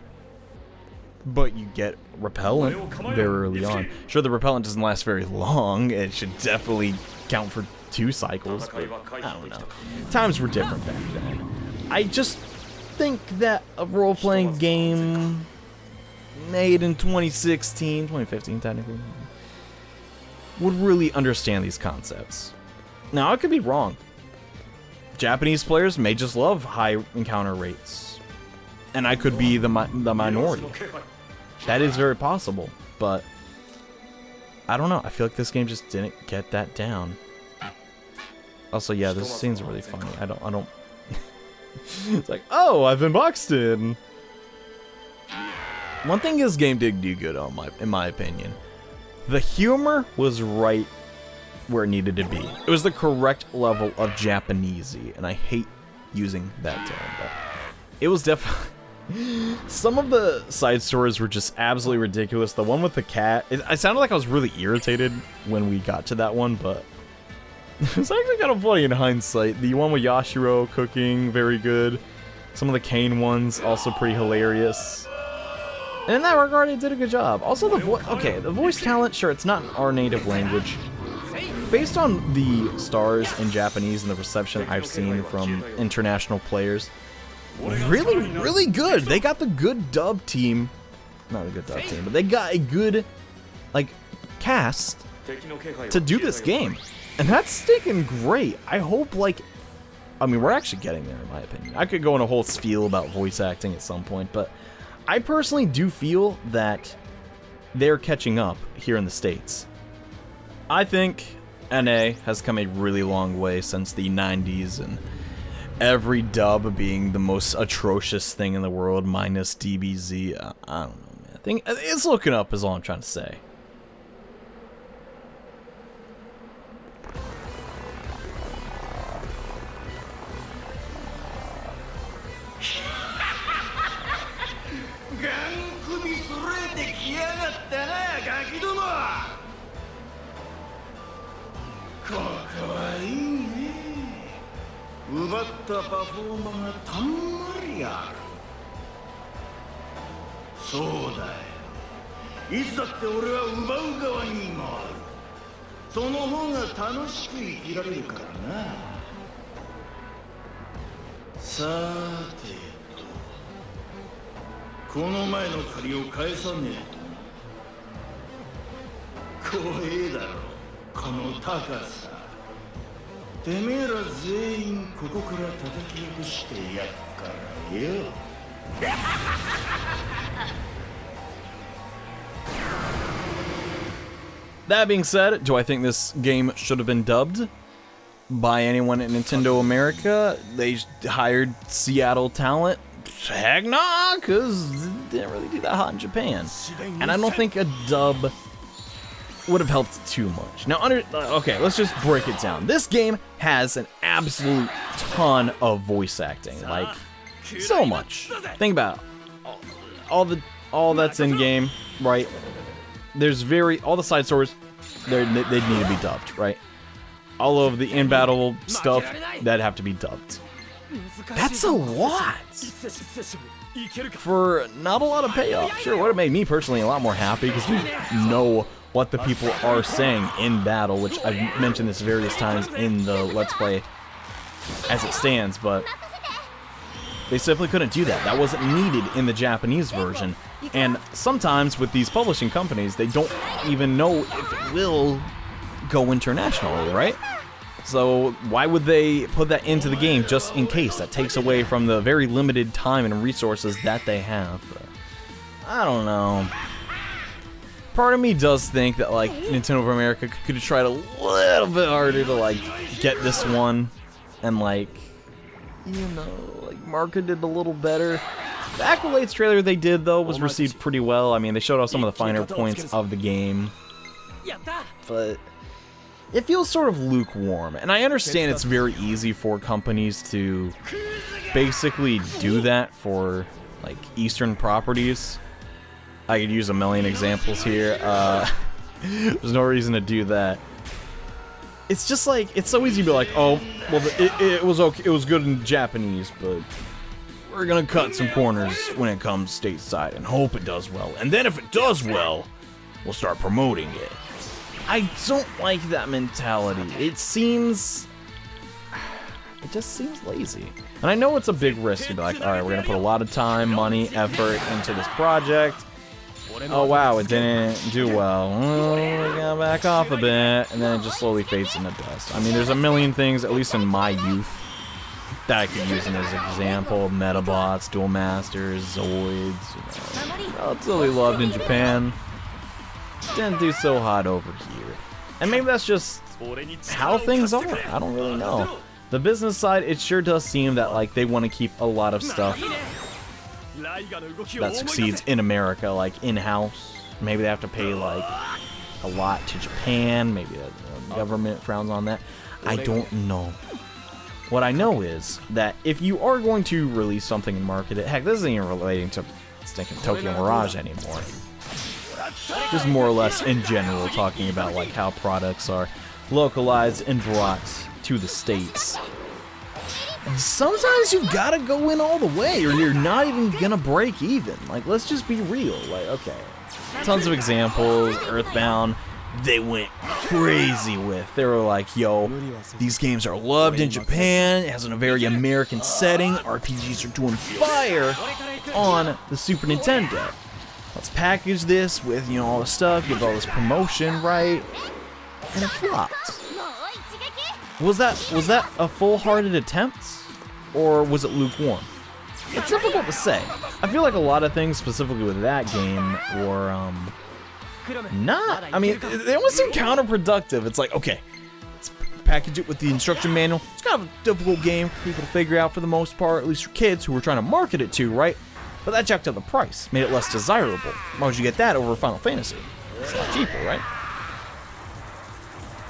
Speaker 1: But you get repellent very early on. Sure, the repellent doesn't last very long. It should definitely count for 2 cycles, but I don't know. Times were different back then. I just think that a role-playing game made in 2015 technically, would really understand these concepts. Now, I could be wrong. Japanese players may just love high encounter rates, and I could be the minority. That is very possible, but I don't know. I feel like this game just didn't get that down. Also, yeah, this scene's really funny. I don't It's like, oh, I've been boxed in. One thing this game did do good on in my opinion. The humor was right where it needed to be. It was the correct level of Japanesey, and I hate using that term, but it was definitely... Some of the side stories were just absolutely ridiculous. The one with the cat, I sounded like I was really irritated when we got to that one, but it's actually kind of funny in hindsight. The one with Yashiro cooking, very good. Some of the Kane ones, also pretty hilarious. And in that regard, it did a good job. Also, the voice talent, sure, it's not our native language. Based on the stars in Japanese and the reception I've seen from international players, really, really good. They got the good dub team. Not a good dub team, but they got a good, like, cast to do this game. And that's sticking great. I hope, like, I mean, we're actually getting there, in my opinion. I could go in a whole spiel about voice acting at some point, but I personally do feel that they're catching up here in the States. I think NA has come a really long way since the 90s, and every dub being the most atrocious thing in the world, minus DBZ. I don't know, man. I think it's looking up is all I'm trying to say. That being said, do I think this game should have been dubbed by anyone at Nintendo America? They hired Seattle talent? Heck nah, because it didn't really do that hot in Japan. And I don't think a dub would have helped too much. Now, okay, let's just break it down. This game has an absolute ton of voice acting, like, so much. Think about it. All that's in game, right? There's all the side stories, they need to be dubbed, right? All of the in-battle stuff, that'd have to be dubbed. That's a lot for not a lot of payoff. Sure, would have made me personally a lot more happy because you know what the people are saying in battle, which I've mentioned this various times in the Let's Play as it stands, but they simply couldn't do that. That wasn't needed in the Japanese version. And sometimes with these publishing companies, they don't even know if it will go internationally, right? So why would they put that into the game just in case? That takes away from the very limited time and resources that they have. But I don't know. Part of me does think that, like, Nintendo of America could have tried a little bit harder to, like, get this one and, like, you know, like, market it a little better. The Accolades trailer they did, though, was received pretty well. I mean, they showed off some of the finer points of the game, but it feels sort of lukewarm. And I understand it's very easy for companies to basically do that for, like, Eastern properties. I could use a million examples here. There's no reason to do that. It's just like, it's so easy to be like, oh, well, it was okay, it was good in Japanese, but we're gonna cut some corners when it comes stateside and hope it does well. And then if it does well, we'll start promoting it. I don't like that mentality. It just seems lazy. And I know it's a big risk to be like, alright, we're gonna put a lot of time, money, effort into this project. Oh wow, it didn't do well. We gotta back off a bit, and then it just slowly fades into dust. I mean, there's a million things, at least in my youth, that I could use as an example. Metabots, Duel Masters, Zoids, you know, relatively loved in Japan. Didn't do so hot over here. And maybe that's just how things are. I don't really know. The business side, it sure does seem that like they want to keep a lot of stuff that succeeds in America, like in-house. Maybe they have to pay like a lot to Japan. Maybe the government frowns on that. I don't know. What I know is that if you are going to release something and market it, heck, this isn't even relating to stinking Tokyo Mirage anymore. Just more or less in general talking about like how products are localized and brought to the States. Sometimes you gotta go in all the way or you're not even gonna break even. Like, let's just be real. Like, okay, tons of examples. Earthbound, they went crazy with. They were like, yo, these games are loved in Japan. It has a very American setting. RPGs are doing fire on the Super Nintendo. Let's package this with, you know, all the stuff, give all this promotion, right? And it flopped. Was that a full-hearted attempt, or was it lukewarm? It's difficult to say. I feel like a lot of things, specifically with that game, were not. I mean, they almost seem counterproductive. It's like, okay, let's package it with the instruction manual. It's kind of a difficult game for people to figure out for the most part, at least for kids who were trying to market it to, right? But that jacked up the price, made it less desirable. Why would you get that over Final Fantasy? It's a lot cheaper, right?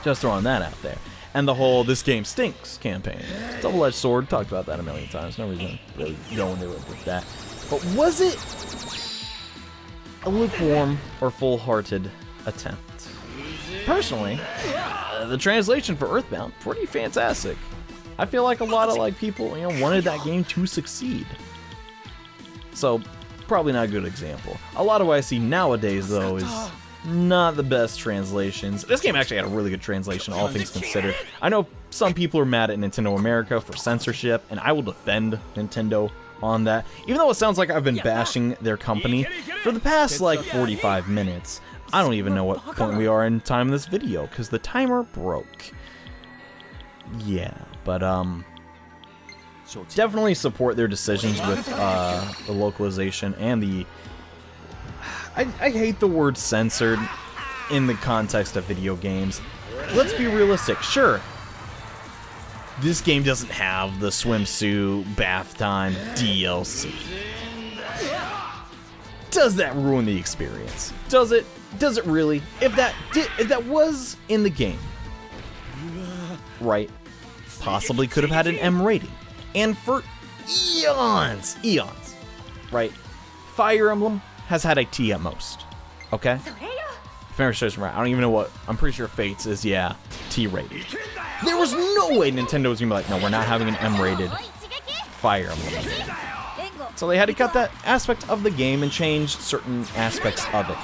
Speaker 1: Just throwing that out there. And the whole "this game stinks" campaign. Double-edged sword, talked about that a million times. No reason to really go into it with that. But was it a lukewarm or full-hearted attempt? Personally, the translation for Earthbound, pretty fantastic. I feel like a lot of like people, you know, wanted that game to succeed. So, probably not a good example. A lot of what I see nowadays, though, is not the best translations. This game actually had a really good translation, all things considered. I know some people are mad at Nintendo America for censorship, and I will defend Nintendo on that. Even though it sounds like I've been bashing their company for the past, like, 45 minutes. I don't even know what point we are in time in this video, because the timer broke. Yeah, but, definitely support their decisions with the localization and the... I hate the word censored in the context of video games. Let's be realistic. Sure, this game doesn't have the swimsuit bath time DLC. Does that ruin the experience? Does it? Does it really? If that was in the game, right? Possibly could have had an M rating. And for eons, right? Fire Emblem has had a T at most, okay? If memory serves me right, I don't even know what, I'm pretty sure Fates is, yeah, T rated. There was no way Nintendo was gonna be like, no, we're not having an M rated Fire Emblem. So they had to cut that aspect of the game and change certain aspects of it.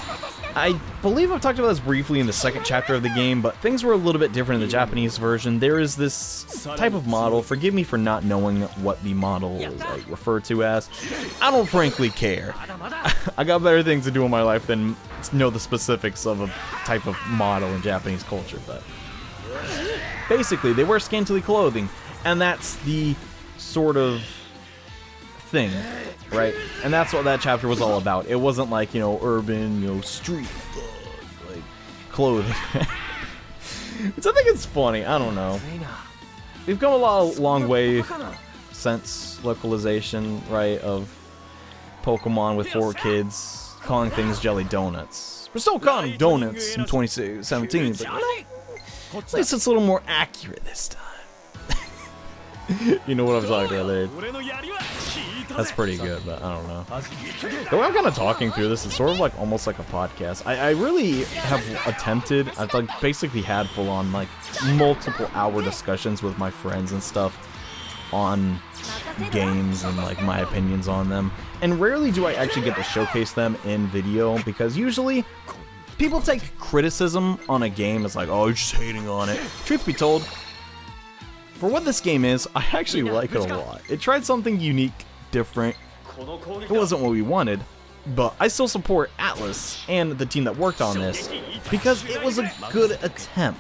Speaker 1: I believe I've talked about this briefly in the second chapter of the game, but things were a little bit different in the Japanese version. There is this type of model, forgive me for not knowing what the model is like, referred to as. I don't frankly care. I got better things to do in my life than know the specifics of a type of model in Japanese culture, but basically they wear scantily clothing, and that's the sort of thing, right? And that's what that chapter was all about. It wasn't like, you know, urban, you know, street thug, like, clothing. Which I think it's funny. I don't know. We've come a long way since localization, right, of Pokemon with 4 kids calling things jelly donuts. We're still calling them donuts in 2017, but, you know, at least it's a little more accurate this time. You know what I'm talking about there. That's pretty good, but I don't know. The way I'm kind of talking through this is sort of like almost like a podcast. I really have attempted, I've like basically had full-on like multiple hour discussions with my friends and stuff on games and like my opinions on them. And rarely do I actually get to showcase them in video, because usually people take criticism on a game as like, oh, you're just hating on it. Truth be told, for what this game is, I actually like it a lot. It tried something unique, different. It wasn't what we wanted, but I still support Atlus and the team that worked on this, because it was a good attempt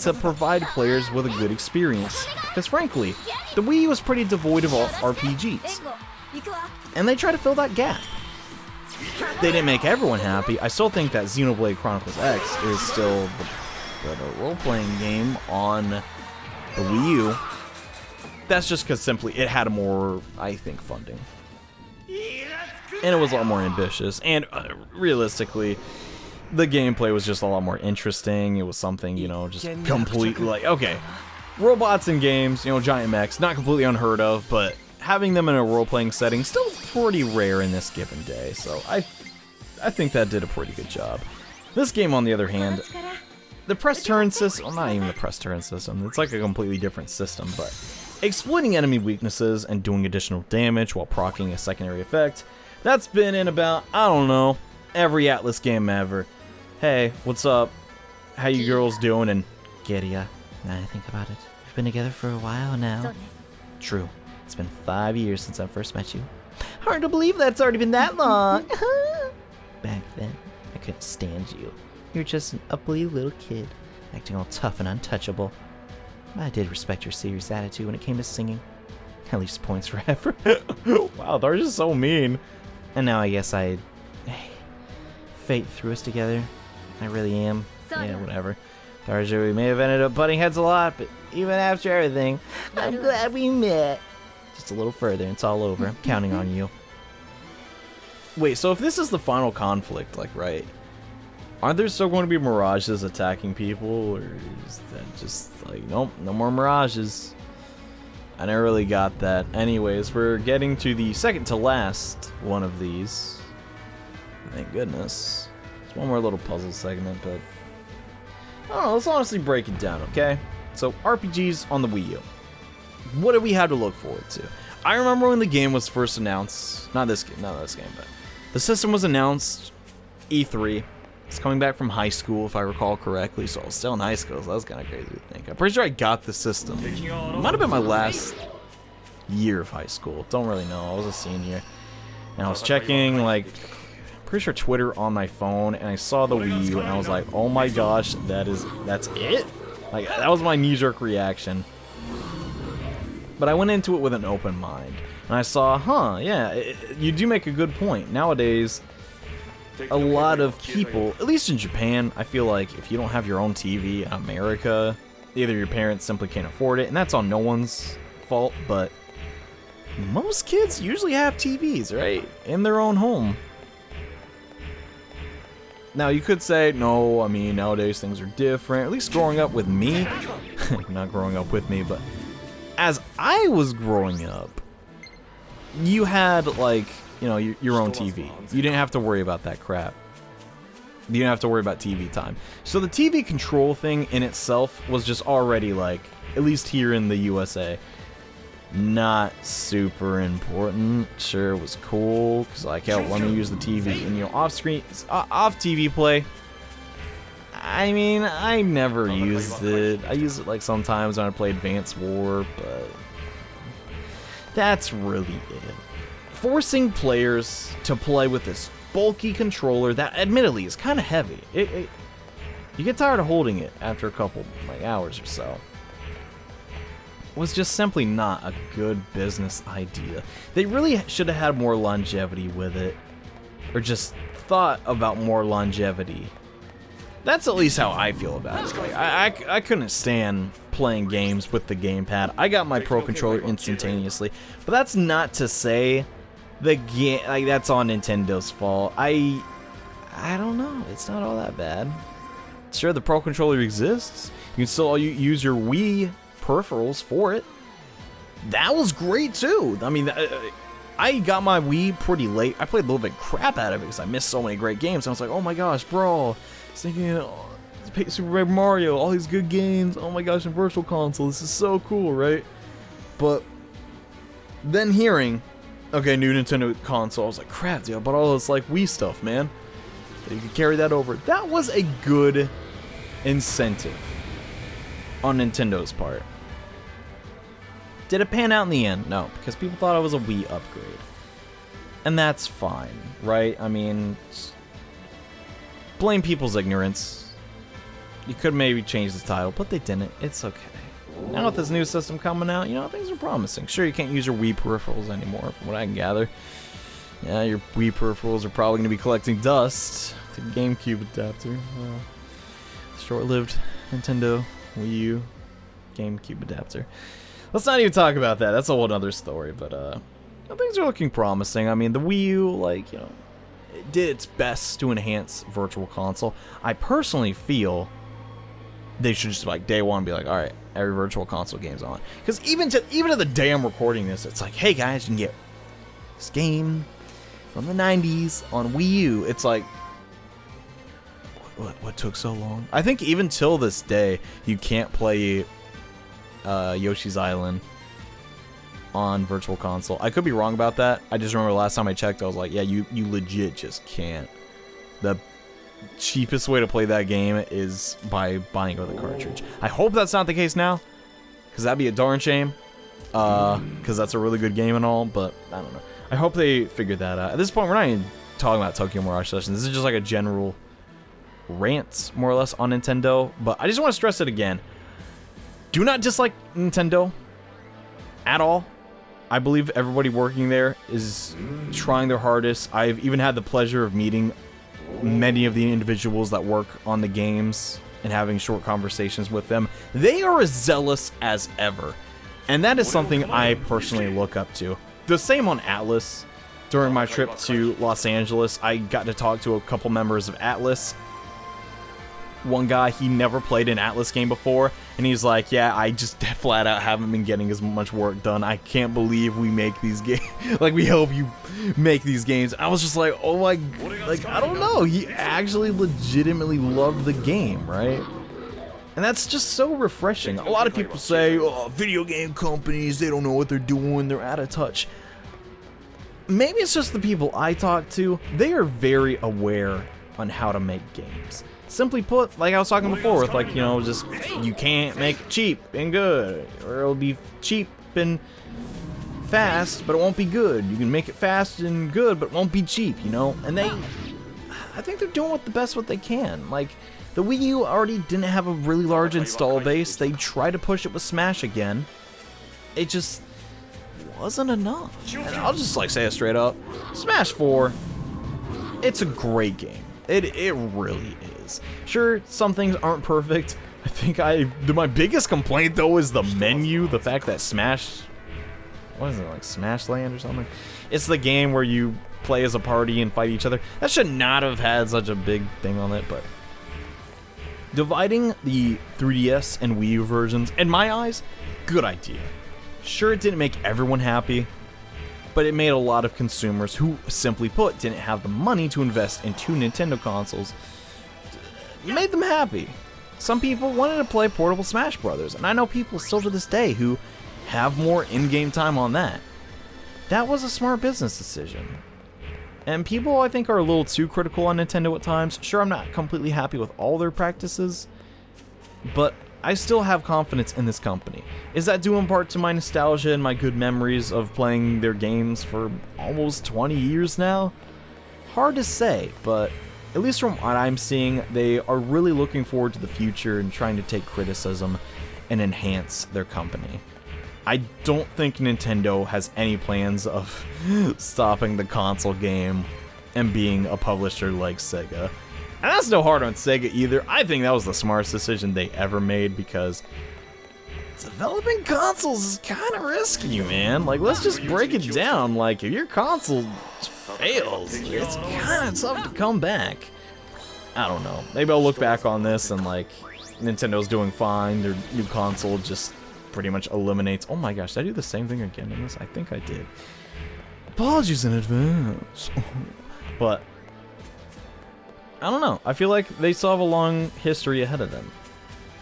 Speaker 1: to provide players with a good experience. Because frankly, the Wii U was pretty devoid of all RPGs, and they tried to fill that gap. They didn't make everyone happy. I still think that Xenoblade Chronicles X is still the role-playing game on the Wii U, that's just because simply it had more, I think, funding. And it was a lot more ambitious. And realistically, the gameplay was just a lot more interesting. It was something, you know, just completely like, okay, robots in games, you know, giant mechs, not completely unheard of, but having them in a role-playing setting still pretty rare in this given day. So I think that did a pretty good job. This game, on the other hand, the press turn system, well, not even the press turn system, it's like a completely different system, but exploiting enemy weaknesses and doing additional damage while proccing a secondary effect, that's been in about, I don't know, every Atlus game ever. Hey, what's up? How you girls doing? And get ya. Now I think about it, we've been together for a while now. True. It's been 5 years since I first met you. Hard to believe that's already been that long. Back then, I couldn't stand you. You're just an uppity little kid, acting all tough and untouchable. I did respect your serious attitude when it came to singing. At least points for effort. Wow, they're just so mean. And now I guess hey, fate threw us together. I really am. Yeah, whatever. Tarja, we may have ended up butting heads a lot, but even after everything, I'm glad we met. Just a little further and it's all over. I'm counting on you. Wait, so if this is the final conflict, like, right, aren't there still going to be mirages attacking people, or is that just like, nope, no more mirages? I never really got that. Anyways, we're getting to the second to last one of these. Thank goodness. It's one more little puzzle segment, but I don't know, let's honestly break it down, okay? So, RPGs on the Wii U. What did we have to look forward to? I remember when the game was first announced, not this game, but the system was announced E3. It's coming back from high school, if I recall correctly, so I was still in high school, so that was kind of crazy to think. I'm pretty sure I got the system. It might have been my last year of high school. Don't really know. I was a senior. And I was checking, like, pretty sure Twitter on my phone, and I saw the Wii U, and I was like, oh my gosh, that's it? Like, that was my knee-jerk reaction. But I went into it with an open mind, and I saw, yeah, you do make a good point. Nowadays, a lot of people, at least in Japan, I feel like if you don't have your own TV in America, either your parents simply can't afford it, and that's on no one's fault, but most kids usually have TVs, right? In their own home. Now, you could say, no, I mean, nowadays things are different. At least growing up with me, not growing up with me, but as I was growing up, you had, like, you know, your own TV. You didn't have to worry about that crap. You didn't have to worry about TV time. So the TV control thing in itself was just already, like, at least here in the USA, not super important. Sure, it was cool, because, like, hell, let me use the TV. And, you know, off TV play, I mean, I never used it. I use it, like, sometimes when I play Advanced War, but that's really it. Forcing players to play with this bulky controller that admittedly is kind of heavy. You get tired of holding it after a couple, like, hours or so. Was just simply not a good business idea. They really should have had more longevity with it, or just thought about more longevity. That's at least how I feel about it. Like, I couldn't stand playing games with the gamepad. I got my Pro Controller instantaneously, but that's not to say the game, like, that's on Nintendo's fault. I don't know. It's not all that bad. Sure, the Pro Controller exists. You can still use your Wii peripherals for it. That was great too. I mean, I got my Wii pretty late. I played a little bit crap out of it because I missed so many great games. I was like, oh my gosh, bro. Thinking, Super Mario, all these good games. Oh my gosh, in Virtual Console, this is so cool, right? But then hearing, okay, new Nintendo console, I was like, crap, dude, but all this, like, Wii stuff, man. You can carry that over. That was a good incentive on Nintendo's part. Did it pan out in the end? No, because people thought it was a Wii upgrade. And that's fine, right? I mean, blame people's ignorance. You could maybe change the title, but they didn't. It's okay. Now with this new system coming out, you know, things are promising. Sure, you can't use your Wii peripherals anymore, from what I can gather. Yeah, your Wii peripherals are probably going to be collecting dust. The GameCube adapter. Short-lived Nintendo Wii U GameCube adapter. let's not even talk about that. That's a whole other story. But things are looking promising. I mean, the Wii U, like, you know, it did its best to enhance Virtual Console. I personally feel they should just, like, day one be like, all right, every Virtual Console game's on. Because even to the day I'm recording this, it's like, hey guys, you can get this game from the 90s on Wii U. It's like, what took so long? I think even till this day, you can't play Yoshi's Island on Virtual Console. I could be wrong about that. I just remember last time I checked, I was like, yeah, you legit just can't. The cheapest way to play that game is by buying with a cartridge. I hope that's not the case now, because that'd be a darn shame. Because that's a really good game and all, but I don't know. I hope they figured that out. At this point, we're not even talking about Tokyo Mirage Sessions. This is just like a general rant, more or less, on Nintendo. But I just want to stress it again. Do not dislike Nintendo at all. I believe everybody working there is trying their hardest. I've even had the pleasure of meeting many of the individuals that work on the games and having short conversations with them. They are as zealous as ever. And that is something I personally look up to. The same on Atlus. During my trip to Los Angeles, I got to talk to a couple members of Atlus. One guy, he never played an Atlus game before, and he's like, yeah, I just flat out haven't been getting as much work done. I can't believe we make these games. Like, we help you make these games. I was just like, oh my, like, I don't know. He actually legitimately loved the game, right? And that's just so refreshing. A lot of people say, oh, video game companies, they don't know what they're doing, they're out of touch. Maybe it's just the people I talk to. They are very aware on how to make games. Simply put, like I was talking before, with, like, you know, just, you can't make it cheap and good, or it'll be cheap and fast, but it won't be good. You can make it fast and good, but it won't be cheap, you know? And I think they're doing the best what they can. Like, the Wii U already didn't have a really large install base. They tried to push it with Smash again. It just wasn't enough. And I'll just, like, say it straight up. Smash 4, it's a great game. It really is. Sure, some things aren't perfect. I think my biggest complaint, though, is the menu. The fact that Smash, what is it, like Smash Land or something? It's the game where you play as a party and fight each other. That should not have had such a big thing on it, but dividing the 3DS and Wii U versions, in my eyes, good idea. Sure, it didn't make everyone happy, but it made a lot of consumers who, simply put, didn't have the money to invest in two Nintendo consoles, made them happy. Some people wanted to play portable Smash Brothers, and I know people still to this day who have more in-game time on that. That was a smart business decision. And people, I think, are a little too critical on Nintendo at times. Sure, I'm not completely happy with all their practices, but I still have confidence in this company. Is that due in part to my nostalgia and my good memories of playing their games for almost 20 years now? Hard to say, but at least from what I'm seeing, they are really looking forward to the future and trying to take criticism and enhance their company. I don't think Nintendo has any plans of stopping the console game and being a publisher like Sega. And that's no hard on Sega either. I think that was the smartest decision they ever made, because developing consoles is kind of risky, man. Like, let's just break it down. Like, if your console fails, it's kind of tough to come back. I don't know. Maybe I'll look back on this and, like, Nintendo's doing fine. Their new console just pretty much eliminates... Oh my gosh, did I do the same thing again in this? I think I did. Apologies in advance. But I don't know. I feel like they still have a long history ahead of them.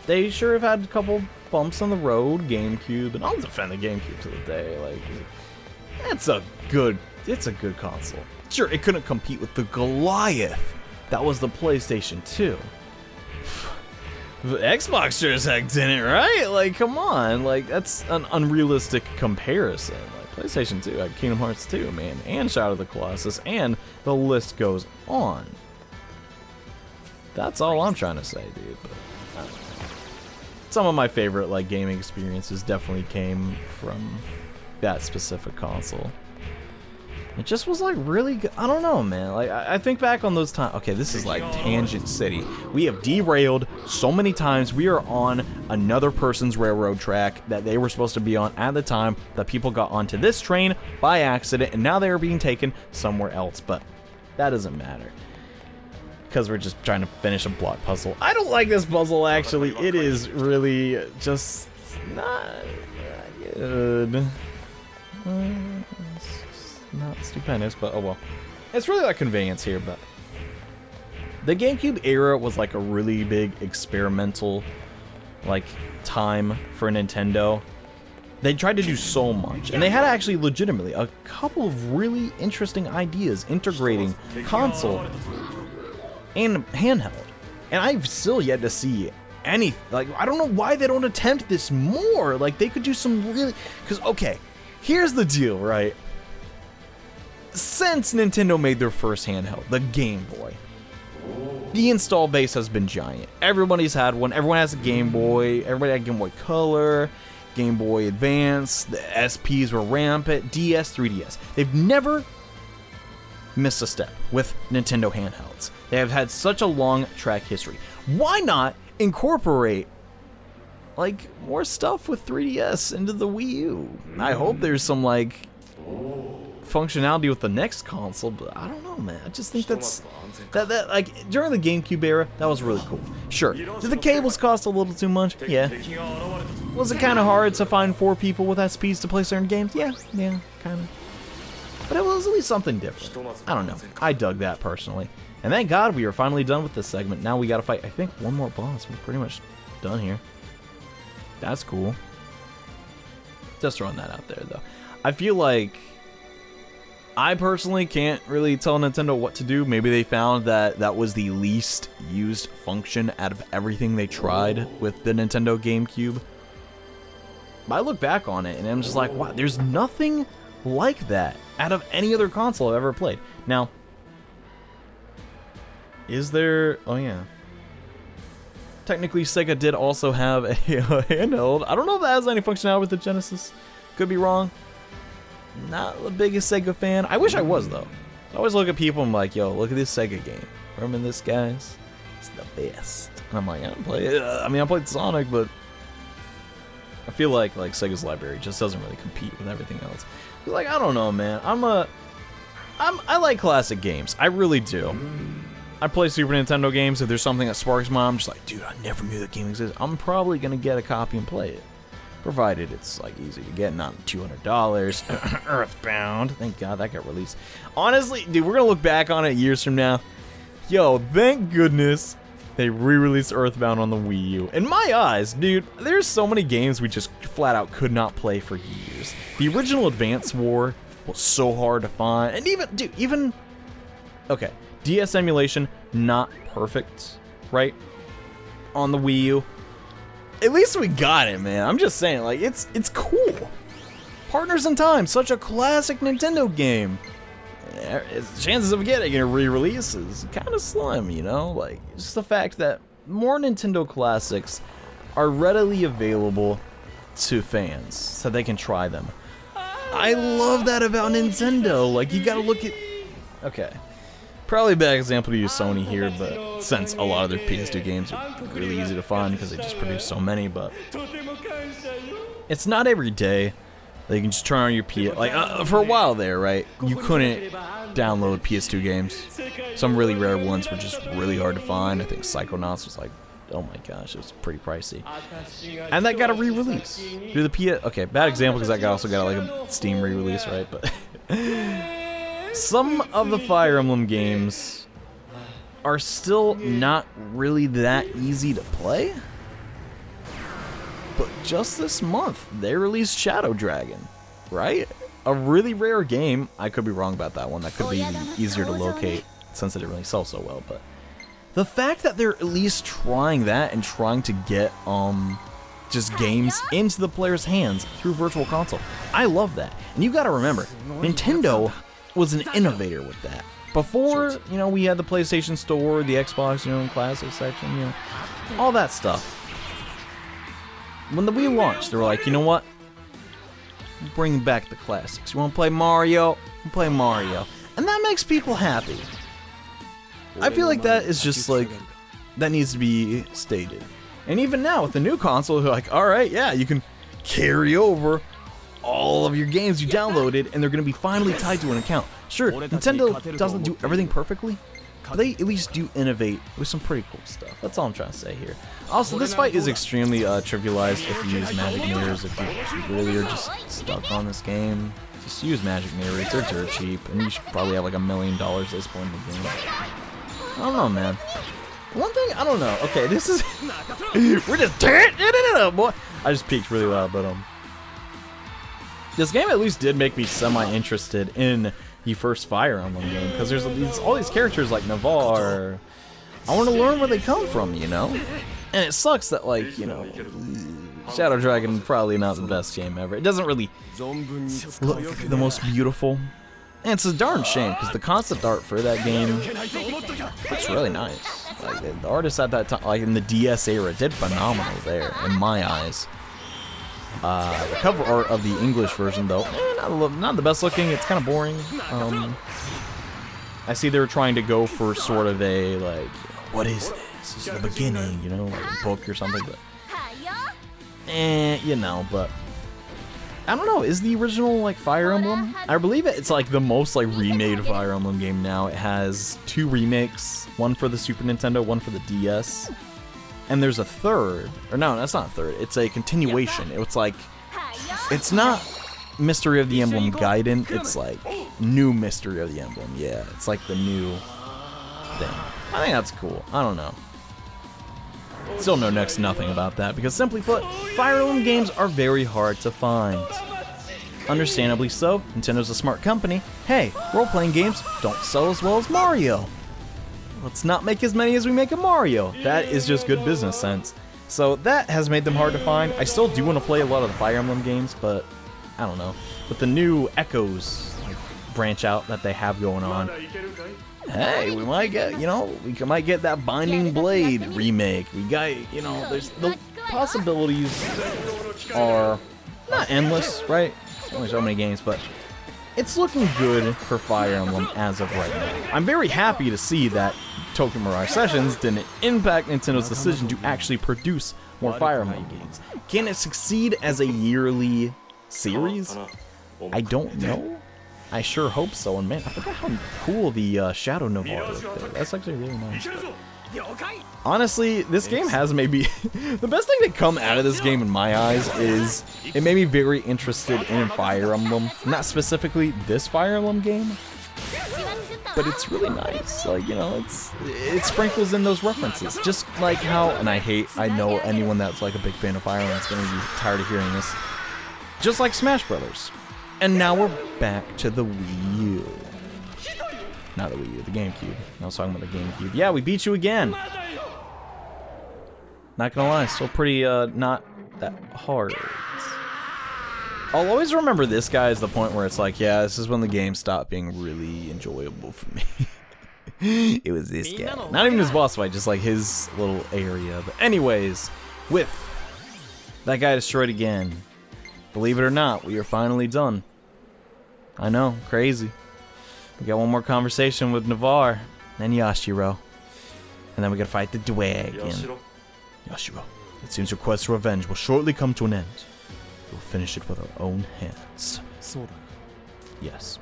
Speaker 1: They sure have had a couple bumps on the road. GameCube, and I'll defend the GameCube to the day. Like, it's a good console. Sure, it couldn't compete with the Goliath that was the PlayStation 2. The Xbox sure as heck didn't, right? Like, come on. Like, that's an unrealistic comparison. Like, PlayStation 2 had Kingdom Hearts 2, man, and Shadow of the Colossus, and the list goes on. That's all I'm trying to say, dude. But I don't know. Some of my favorite, like, gaming experiences definitely came from that specific console. It just was like really good. I don't know, man. Like I think back on those times. Okay, this is like Tangent City. We have derailed so many times. We are on another person's railroad track that they were supposed to be on at the time that people got onto this train by accident, and now they are being taken somewhere else. But that doesn't matter because we're just trying to finish a block puzzle. I don't like this puzzle actually. It is really just not good. Not stupendous, but oh well. It's really like convenience here, but the GameCube era was like a really big experimental like time for Nintendo. They tried to do so much, and they had actually legitimately a couple of really interesting ideas integrating console and handheld. And I've still yet to see any, like, I don't know why they don't attempt this more. Like, they could do some really, because okay, here's the deal, right? Since Nintendo made their first handheld, the Game Boy, the install base has been giant. Everybody's had one. Everyone has a Game Boy. Everybody had Game Boy Color, Game Boy Advance. The SPs were rampant. DS, 3DS. They've never missed a step with Nintendo handhelds. They have had such a long track history. Why not incorporate like more stuff with 3DS into the Wii U? I hope there's some like functionality with the next console, but I don't know, man. I just think that like during the GameCube era, that was really cool. Sure, did the cables cost a little too much? Yeah. Was it kind of hard to find 4 people with SPs to play certain games? Yeah, kind of. But it was at least something different. I don't know. I dug that personally. And thank God we are finally done with this segment. Now we gotta fight, I think, one more boss. We're pretty much done here. That's cool. Just throwing that out there, though. I feel like I personally can't really tell Nintendo what to do. Maybe they found that that was the least used function out of everything they tried with the Nintendo GameCube. But I look back on it and I'm just like, wow, there's nothing like that out of any other console I've ever played. Now, is there... Oh, yeah. Technically, Sega did also have a handheld. I don't know if that has any functionality with the Genesis. Could be wrong. Not the biggest Sega fan. I wish I was, though. I always look at people and I'm like, yo, look at this Sega game. Remember this, guys? It's the best. And I'm like, I don't play it. I mean, I played Sonic, but I feel like Sega's library just doesn't really compete with everything else. Like, I don't know, man. I like classic games. I really do. I play Super Nintendo games. If there's something that sparks my, I'm just like, dude, I never knew that game existed. I'm probably gonna get a copy and play it, provided it's like easy to get, not $200. Earthbound, thank God that got released. Honestly, dude, we're gonna look back on it years from now. Yo, thank goodness they re-released Earthbound on the Wii U. In my eyes, dude, there's so many games we just flat out could not play for years. The original Advance War was so hard to find, and even okay. DS emulation, not perfect, right? On the Wii U. At least we got it, man. I'm just saying, like, it's cool. Partners in Time, such a classic Nintendo game. Chances of getting a re-release is kind of slim, you know? Like, just the fact that more Nintendo classics are readily available to fans, so they can try them. I love that about Nintendo. Like, you gotta look at... Okay. Probably a bad example to use Sony here, but since a lot of their PS2 games are really easy to find because they just produce so many, but it's not every day that you can just turn on your PS. Like, for a while there, right, you couldn't download PS2 games. Some really rare ones were just really hard to find. I think Psychonauts was like, oh my gosh, it was pretty pricey. And that got a re-release through the PS. Okay, bad example because that also got like a Steam re-release, right? But some of the Fire Emblem games are still not really that easy to play. But just this month, they released Shadow Dragon, right? A really rare game. I could be wrong about that one. That could be easier to locate since it didn't really sell so well. But the fact that they're at least trying that and trying to get just games into the player's hands through Virtual Console, I love that. And you got to remember, Nintendo was an innovator with that. Before, you know, we had the PlayStation Store, the Xbox, you know, classic section, you know, all that stuff. When the Wii launched, they were like, you know what? Bring back the classics. You want to play Mario? and play Mario. And that makes people happy. I feel like that is just like, that needs to be stated. And even now with the new console, they're like, alright, yeah, you can carry over all of your games you downloaded, and they're going to be finally tied to an account. Sure, Nintendo doesn't do everything perfectly, but they at least do innovate with some pretty cool stuff. That's all I'm trying to say here. Also, this fight is extremely trivialized if you use magic mirrors. If you really are just stuck on this game, just use magic mirrors. They're dirt cheap, and you should probably have like $1 million at this point in the game. I don't know, man. One thing, I don't know. Okay, this is... We're just... boy. I just peeked really loud, but this game at least did make me semi-interested in the first Fire Emblem game, because there's all these characters like Navarre. I want to learn where they come from, you know? And it sucks that, like, you know, Shadow Dragon probably not the best game ever. It doesn't really look the most beautiful. And it's a darn shame, because the concept art for that game looks really nice. Like, the artists at that time, like in the DS era, did phenomenal there, in my eyes. The cover art of the English version, though, not the best looking. It's kind of boring. I see they're trying to go for sort of a, like, what is this? This is the beginning, you know, like a book or something, but... you know, but... I don't know, is the original, like, Fire Emblem? I believe it's, like, the most, like, remade Fire Emblem game now. It has 2 remakes, one for the Super Nintendo, one for the DS. And there's a third, or no, that's not a third, it's a continuation. It's like, it's not Mystery of the Emblem Gaiden, it's like new Mystery of the Emblem. Yeah, it's like the new thing. I think that's cool. I don't know. Still know next to nothing about that, because simply put, Fire Emblem games are very hard to find. Understandably so, Nintendo's a smart company. Hey, role-playing games don't sell as well as Mario. Let's not make as many as we make a Mario. That is just good business sense. So that has made them hard to find. I still do want to play a lot of the Fire Emblem games, but I don't know. With the new Echoes branch out that they have going on, hey, we might get, you know, we might get that Binding Blade remake. We got, you know, there's the possibilities are not endless, right? There's only so many games, but it's looking good for Fire Emblem as of right now. I'm very happy to see that Tokyo Mirage Sessions didn't impact Nintendo's decision to actually produce more Fire Emblem games. Can it succeed as a yearly series? I don't know. I sure hope so. And man, I forgot how cool the Shadow Navarre looked there. That's actually really nice. Honestly, this game has maybe... the best thing to come out of this game in my eyes is it made me very interested in Fire Emblem. Not specifically this Fire Emblem game, but it's really nice. Like, you know, it sprinkles in those references. Just like how... And I know anyone that's like a big fan of Fire Emblem is going to be tired of hearing this. Just like Smash Brothers. And now we're back to the Wii U. Not the Wii U, the GameCube. I was talking about the GameCube. Yeah, we beat you again. Not gonna lie, still pretty, not that hard. I'll always remember this guy as the point where it's like, yeah, this is when the game stopped being really enjoyable for me. It was this guy. Not even his boss fight, just like his little area. But anyways, with that guy destroyed again, believe it or not, we are finally done. I know, crazy. We got one more conversation with Navarre and Yashiro. And then we gotta fight the dragon. Yashiro, it seems your quest for revenge will shortly come to an end. We'll finish it with our own hands. Yes.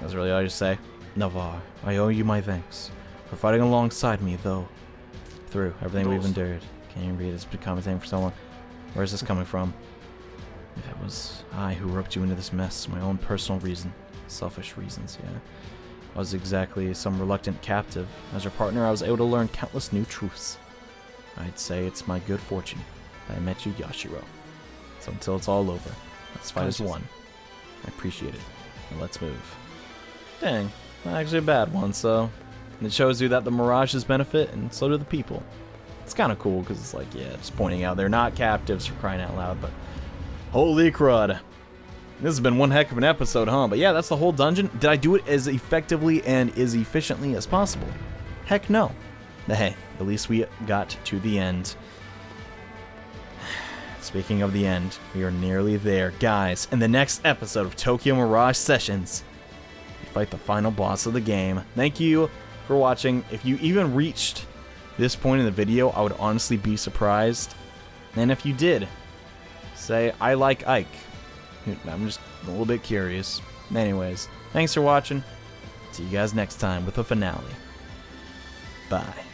Speaker 1: That's really all you say. Navarre, I owe you my thanks for fighting alongside me, though. Through everything we've endured. Can't even read it's been commentating for someone. Where is this coming from? If it was I who roped you into this mess, my own personal reason. Selfish reasons, yeah. I was exactly some reluctant captive. As your partner, I was able to learn countless new truths. I'd say it's my good fortune that I met you, Yashiro. So until it's all over, let's fight as one. I appreciate it. And let's move. Dang, not actually a bad one, so... And it shows you that the Mirages benefit, and so do the people. It's kind of cool, because it's like, yeah, just pointing out they're not captives for crying out loud, but... Holy crud. This has been one heck of an episode, huh? But yeah, that's the whole dungeon. Did I do it as effectively and as efficiently as possible? Heck no. But hey, at least we got to the end. Speaking of the end, we are nearly there. Guys, in the next episode of Tokyo Mirage Sessions fight the final boss of the game. Thank you for watching. If you even reached this point in the video, I would honestly be surprised. And if you did, say, I like Ike. I'm just a little bit curious. Anyways, thanks for watching. See you guys next time with a finale. Bye.